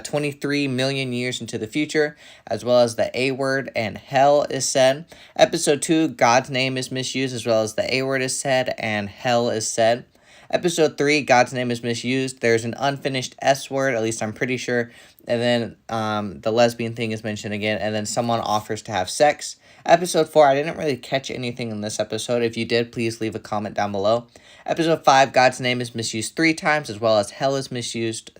23 million years into the future, as well as the A word and hell is said. Episode 2, God's name is misused, as well as the A word is said and hell is said. Episode 3, God's name is misused. There's an unfinished S word, at least I'm pretty sure. And then the lesbian thing is mentioned again, and then someone offers to have sex. Episode 4, I didn't really catch anything in this episode. If you did, please leave a comment down below. Episode 5, God's name is misused 3 times, as well as hell is misused,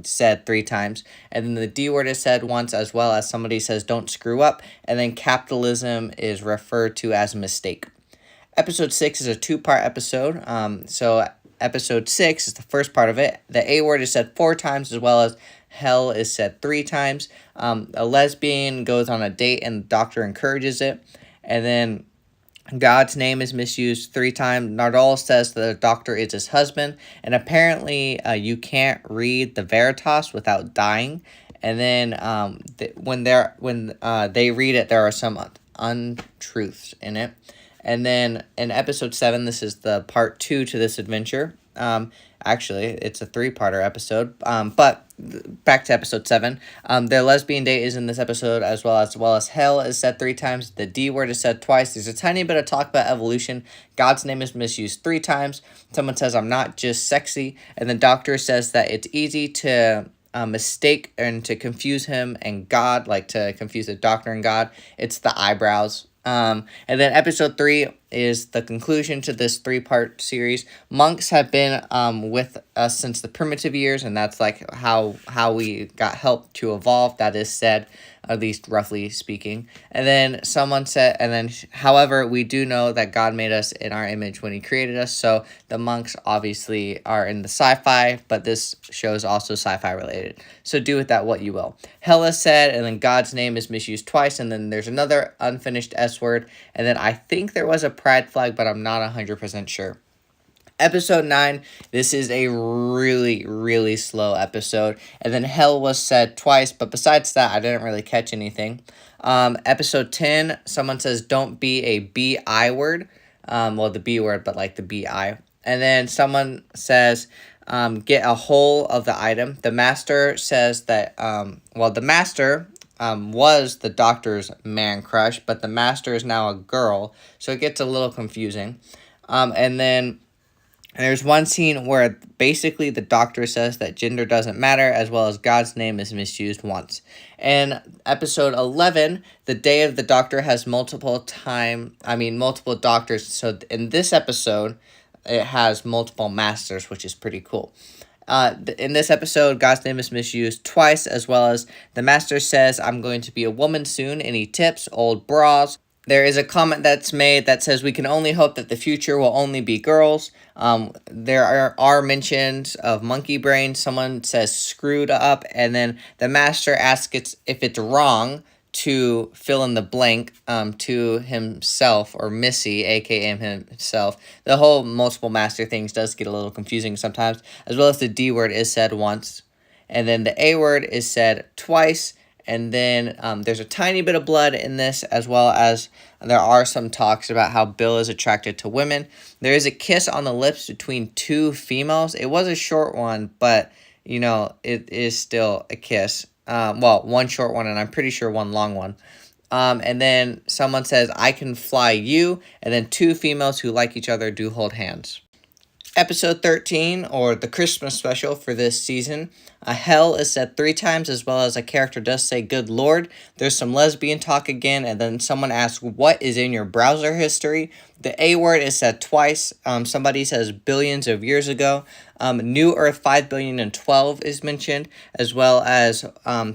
said 3 times. And then the D word is said once, as well as somebody says don't screw up. And then capitalism is referred to as a mistake. Episode 6 is a 2-part episode. So episode 6 is the first part of it. The A word is said 4 times, as well as hell is said 3 times. A lesbian goes on a date and the doctor encourages it. And then God's name is misused 3 times. Nardole says the doctor is his husband. And apparently you can't read the Veritas without dying. And then when they read it, there are some untruths in it. And then in episode 7, this is the part 2 to this adventure. Actually, it's a 3-parter episode. But back to episode 7. Their lesbian date is in this episode, as well as hell is said 3 times. The D word is said twice. There's a tiny bit of talk about evolution. God's name is misused 3 times. Someone says, I'm not just sexy. And the doctor says that it's easy to mistake and to confuse him and God, like to confuse the doctor and God. It's the eyebrows. And then episode 3 is the conclusion to this 3-part series. Monks have been with us since the primitive years, and that's like how we got help to evolve. That is said, at least roughly speaking. And then someone said, however, we do know that God made us in our image when he created us. So the monks obviously are in the sci-fi, but this show is also sci-fi related. So do with that what you will. Hell is said, and then God's name is misused twice, and then there's another unfinished S word, and then I think there was a pride flag, but I'm not 100% sure. Episode 9, this is a really, really slow episode. And then hell was said twice, but besides that, I didn't really catch anything. Episode 10, someone says, don't be a B-I word. The B word, but like the B-I. And then someone says, get a whole of the item. The master says that, the master was the doctor's man crush, but the master is now a girl, so it gets a little confusing. And then there's one scene where basically the doctor says that gender doesn't matter, as well as God's name is misused once. In episode 11, the day of the doctor has multiple doctors. So in this episode, it has multiple masters, which is pretty cool. In this episode, God's name is misused twice, as well as the master says, I'm going to be a woman soon, and he tips old bras. There is a comment that's made that says we can only hope that the future will only be girls. There are mentions of monkey brain. Someone says screwed up, and then the master asks if it's wrong to fill in the blank to himself, or Missy, aka himself. The whole multiple master things does get a little confusing sometimes, as well as the D word is said once, and then the A word is said twice. And then there's a tiny bit of blood in this, as well as there are some talks about how Bill is attracted to women. There is a kiss on the lips between 2 females. It was a short one, but, you know, it is still a kiss. One short one, and I'm pretty sure one long one. And then someone says, I can fly you, and then 2 females who like each other do hold hands. Episode 13, or the Christmas special for this season, hell is said 3 times, as well as a character does say good lord. There's some lesbian talk again, and then someone asks, what is in your browser history? The A word is said twice. Somebody says billions of years ago. New Earth 5,012,000,000 is mentioned, as well as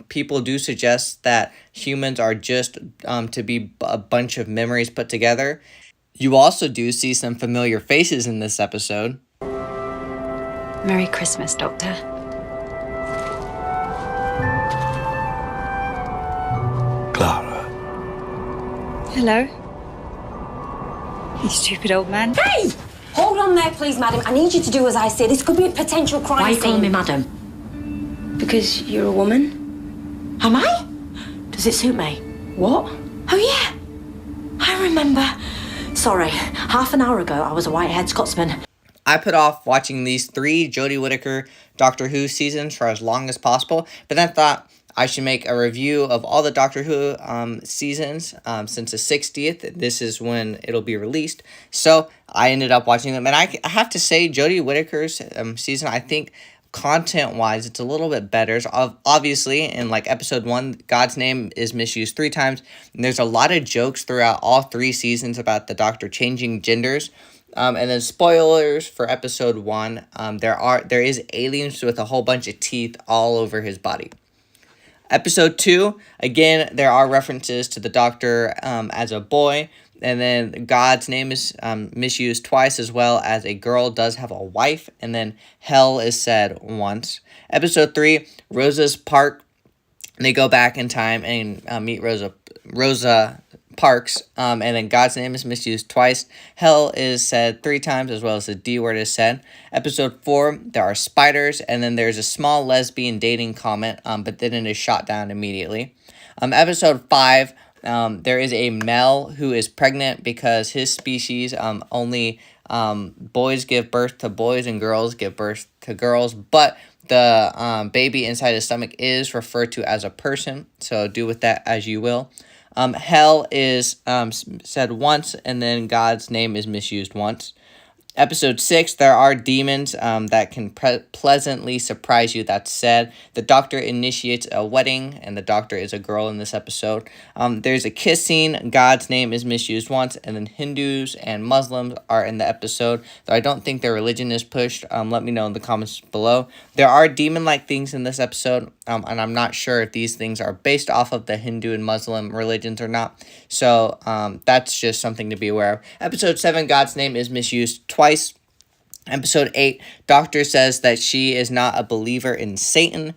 people do suggest that humans are just to be a bunch of memories put together. You also do see some familiar faces in this episode. Merry Christmas, Doctor. Clara. Hello. You stupid old man. Hey! Hold on there, please, madam. I need you to do as I say. This could be a potential crime Why are you scene. calling me madam? Because you're a woman. Am I? Does it suit me? What? Oh, yeah. I remember. Sorry, half an hour ago, I was a white-haired Scotsman. I put off watching these 3 Jodie Whittaker Doctor Who seasons for as long as possible, but then thought I should make a review of all the Doctor Who seasons since the 60th. This is when it'll be released. So I ended up watching them, and I have to say, Jodie Whittaker's season, I think content-wise, it's a little bit better. So obviously, in like episode 1, God's name is misused 3 times, and there's a lot of jokes throughout all 3 seasons about the Doctor changing genders. And then spoilers for episode 1, there is aliens with a whole bunch of teeth all over his body. Episode 2, again, there are references to the Doctor as a boy, and then God's name is misused twice, as well as a girl does have a wife, and then hell is said once. Episode 3, Rosa's Park, they go back in time and meet Rosa Parks, and then God's name is misused twice. Hell is said 3 times, as well as the D word is said. Episode 4, there are spiders, and then there's a small lesbian dating comment, but then it is shot down immediately. Episode 5, there is a male who is pregnant because his species only boys give birth to boys and girls give birth to girls, but the baby inside his stomach is referred to as a person, so do with that as you will. Hell is said once, and then God's name is misused once. Episode 6, there are demons that can pleasantly surprise you. That's said. The Doctor initiates a wedding, and the Doctor is a girl in this episode. There's a kiss scene. God's name is misused once, and then Hindus and Muslims are in the episode. Though I don't think their religion is pushed. Let me know in the comments below. There are demon-like things in this episode, and I'm not sure if these things are based off of the Hindu and Muslim religions or not. So that's just something to be aware of. Episode 7, God's name is misused twice. Episode 8, Doctor says that she is not a believer in Satan.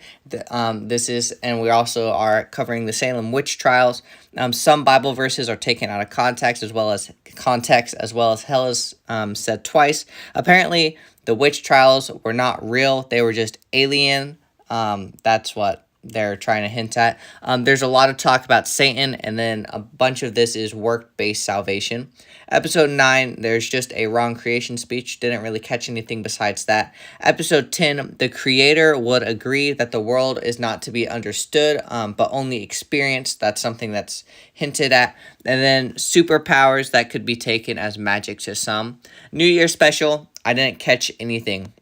And we also are covering the Salem witch trials. Some Bible verses are taken out of context, as well as hell is said twice. Apparently, the witch trials were not real; they were just alien. That's what they're trying to hint at. There's a lot of talk about Satan, and then a bunch of this is work-based salvation. Episode 9, there's just a wrong creation speech. Didn't really catch anything besides that. Episode 10, the creator would agree that the world is not to be understood, but only experienced. That's something that's hinted at. And then superpowers that could be taken as magic to some. New Year special, I didn't catch anything.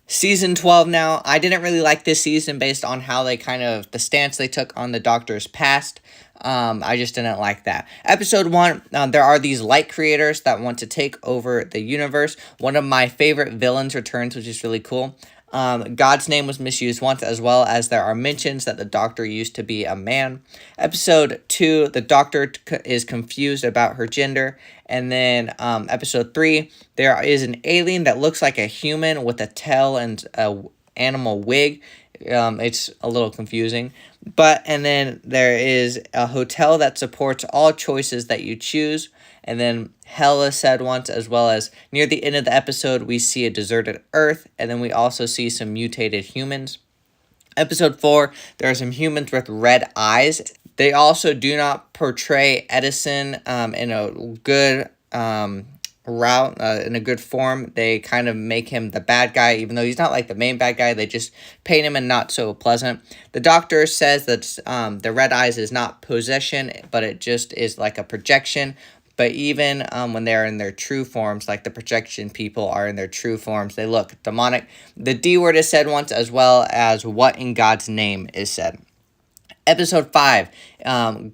Season 12 now. I didn't really like this season based on how the stance they took on the Doctor's past. I just didn't like that. Episode 1, there are these light creators that want to take over the universe. One of my favorite villains returns, which is really cool. God's name was misused once, as well as there are mentions that the Doctor used to be a man. Episode 2, the Doctor is confused about her gender. And then episode 3, there is an alien that looks like a human with a tail and a animal wig. It's a little confusing. And then there is a hotel that supports all choices that you choose. And then hell is said once, as well as near the end of the episode, we see a deserted Earth. And then we also see some mutated humans. Episode 4, there are some humans with red eyes. They also do not portray Edison in a good route, in a good form. They kind of make him the bad guy, even though he's not like the main bad guy. They just paint him in not so pleasant. The Doctor says that the red eyes is not possession, but it just is like a projection. But even when they are in their true forms, like the projection people are in their true forms, they look demonic. The D word is said once, as well as what in God's name is said. Episode 5,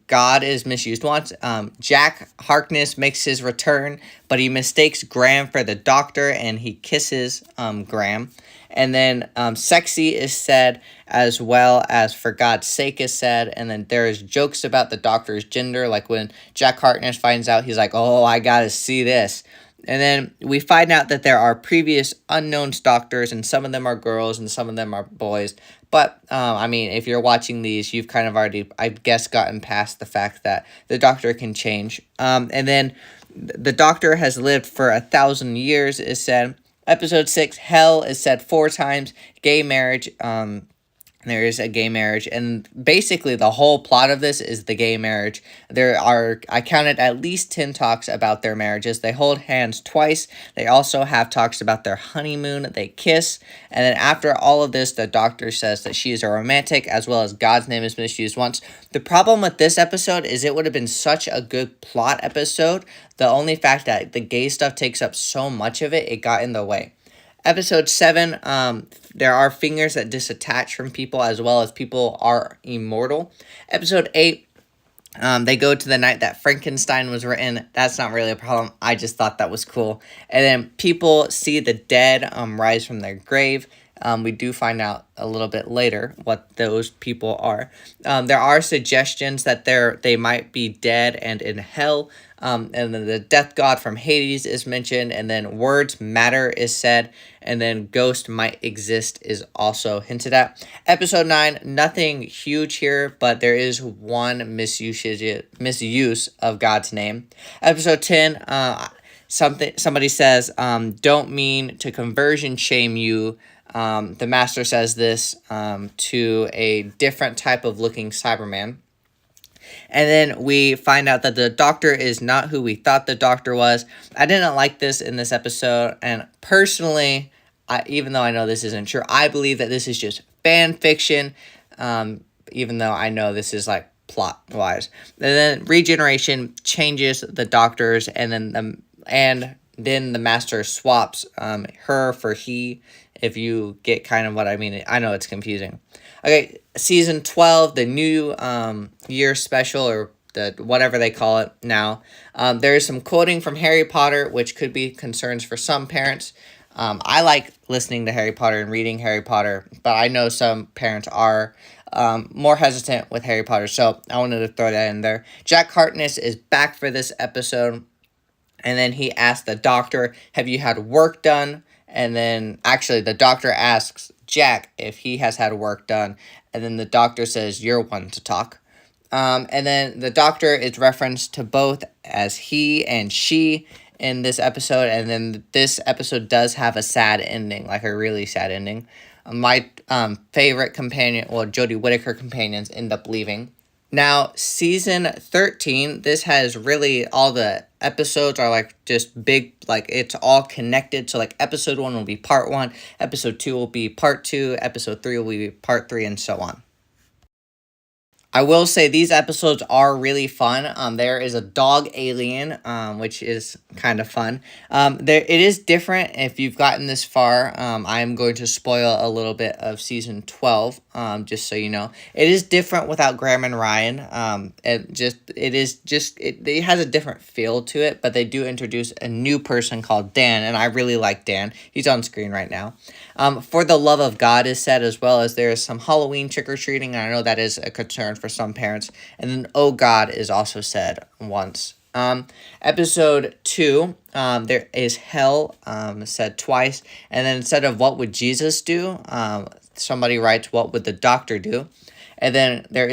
God is misused once. Jack Harkness makes his return, but he mistakes Graham for the doctor, and he kisses Graham. And then sexy is said, as well as for God's sake is said. And then there's jokes about the doctor's gender, like when Jack Harkness finds out, he's like, oh, I gotta see this. And then we find out that there are previous unknown doctors, and some of them are girls and some of them are boys. But, I mean, if you're watching these, you've kind of already, I guess, gotten past the fact that the doctor can change. And then the doctor has lived for 1,000 years, is said. Episode 6, hell is said 4 times. Gay marriage, there is a gay marriage, and basically the whole plot of this is the gay marriage. I counted at least 10 talks about their marriages. They hold hands twice. They also have talks about their honeymoon. They kiss, and then after all of this, the doctor says that she is a romantic, as well as God's name is misused once. The problem with this episode is it would have been such a good plot episode. The only fact that the gay stuff takes up so much of it, it got in the way. Episode 7, there are fingers that disattach from people, as well as people are immortal. Episode 8, they go to the night that Frankenstein was written. That's not really a problem. I just thought that was cool. And then people see the dead rise from their grave. We do find out a little bit later what those people are. There are suggestions that they might be dead and in hell. And then the death god from Hades is mentioned, and then words matter is said, and then ghost might exist is also hinted at. Episode 9, nothing huge here, but there is one misuse of God's name. Episode 10, somebody says, don't mean to conversion shame you. The master says this to a different type of looking Cyberman. And then we find out that the doctor is not who we thought the doctor was. I didn't like this in this episode. And personally, even though I know this isn't true, I believe that this is just fan fiction. Even though I know this is like plot wise. And then regeneration changes the doctors, and then the master swaps her for he. If you get kind of what I mean. I know it's confusing. Okay, season 12, the new year special, or the whatever they call it now. There is some quoting from Harry Potter, which could be concerns for some parents. I like listening to Harry Potter and reading Harry Potter, but I know some parents are more hesitant with Harry Potter, so I wanted to throw that in there. Jack Harkness is back for this episode, and then he asked the doctor, have you had work done? And then, actually, the doctor asks Jack if he has had work done. And then the doctor says, you're one to talk. And then the doctor is referenced to both as he and she in this episode. And then this episode does have a sad ending, like a really sad ending. My favorite companion, well, Jodie Whittaker companions end up leaving. Now, season 13, this has really, all the episodes are like just big, like it's all connected. So like episode 1 will be part 1, episode 2 will be part 2, episode 3 will be part 3, and so on. I will say these episodes are really fun. There is a dog alien, which is kind of fun. It is different if you've gotten this far. I am going to spoil a little bit of season 12, just so you know. It is different without Graham and Ryan. It has a different feel to it, but they do introduce a new person called Dan, and I really like Dan. He's on screen right now. For the love of God is said, as well as there is some Halloween trick-or-treating, and I know that is a concern for some parents. And then oh God is also said once. Episode 2, there is hell said twice, and then instead of what would Jesus do, somebody writes what would the doctor do. And then there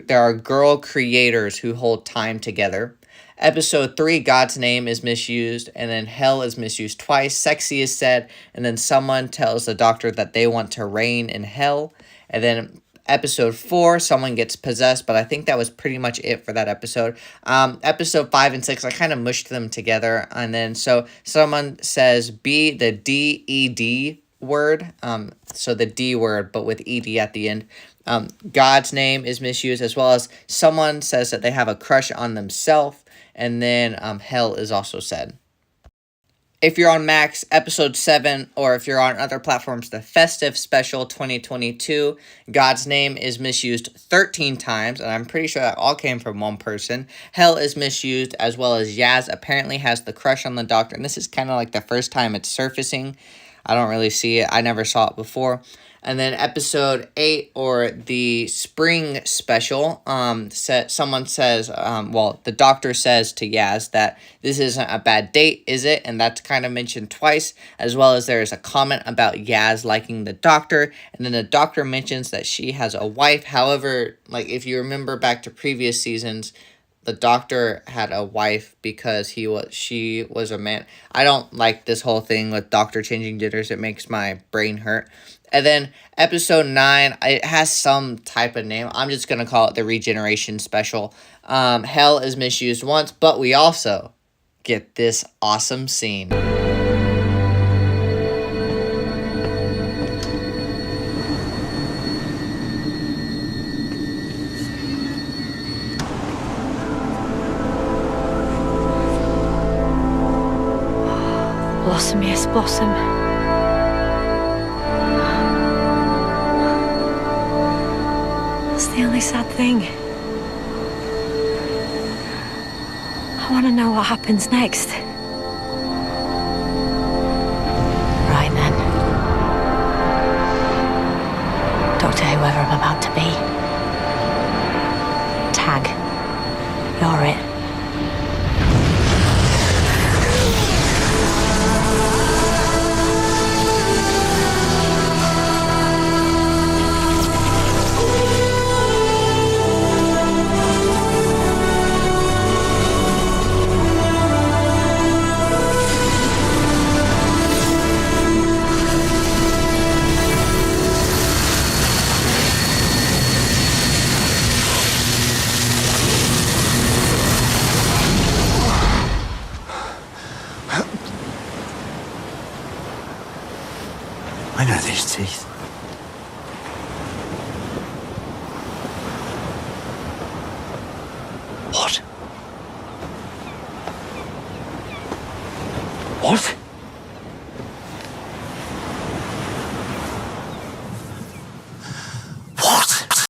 are girl creators who hold time together. Episode 3, God's name is misused, and then hell is misused twice. Sexy is said, and then someone tells the doctor that they want to reign in hell. And then episode 4, someone gets possessed, but I think that was pretty much it for that episode. Episode 5 and 6, I kind of mushed them together. And then so someone says be the D-E-D word, so the D word, but with E-D at the end. God's name is misused, as well as someone says that they have a crush on themselves. and then hell is also said. If you're on Max, episode 7, or if you're on other platforms, the Festive Special 2022, God's name is misused 13 times, and I'm pretty sure that all came from one person. Hell is misused, as well as Yaz apparently has the crush on the Doctor, and this is kind of like the first time it's surfacing. I don't really see it. I never saw it before. And then episode 8, or the spring special, someone says, the Doctor says to Yaz that this isn't a bad date, is it? And that's kind of mentioned twice, as well as there is a comment about Yaz liking the Doctor, and then the Doctor mentions that she has a wife. However, like, if you remember back to previous seasons, the Doctor had a wife because she was a man. I don't like this whole thing with Doctor changing genders. It makes my brain hurt. And then episode 9, it has some type of name. I'm just going to call it the Regeneration Special. Hell is misused once, but we also get this awesome scene. Blossomiest blossom. That's the only sad thing. I want to know what happens next. Right then. Doctor whoever I'm about to be. Tag. You're it. I know these teeth. What? What?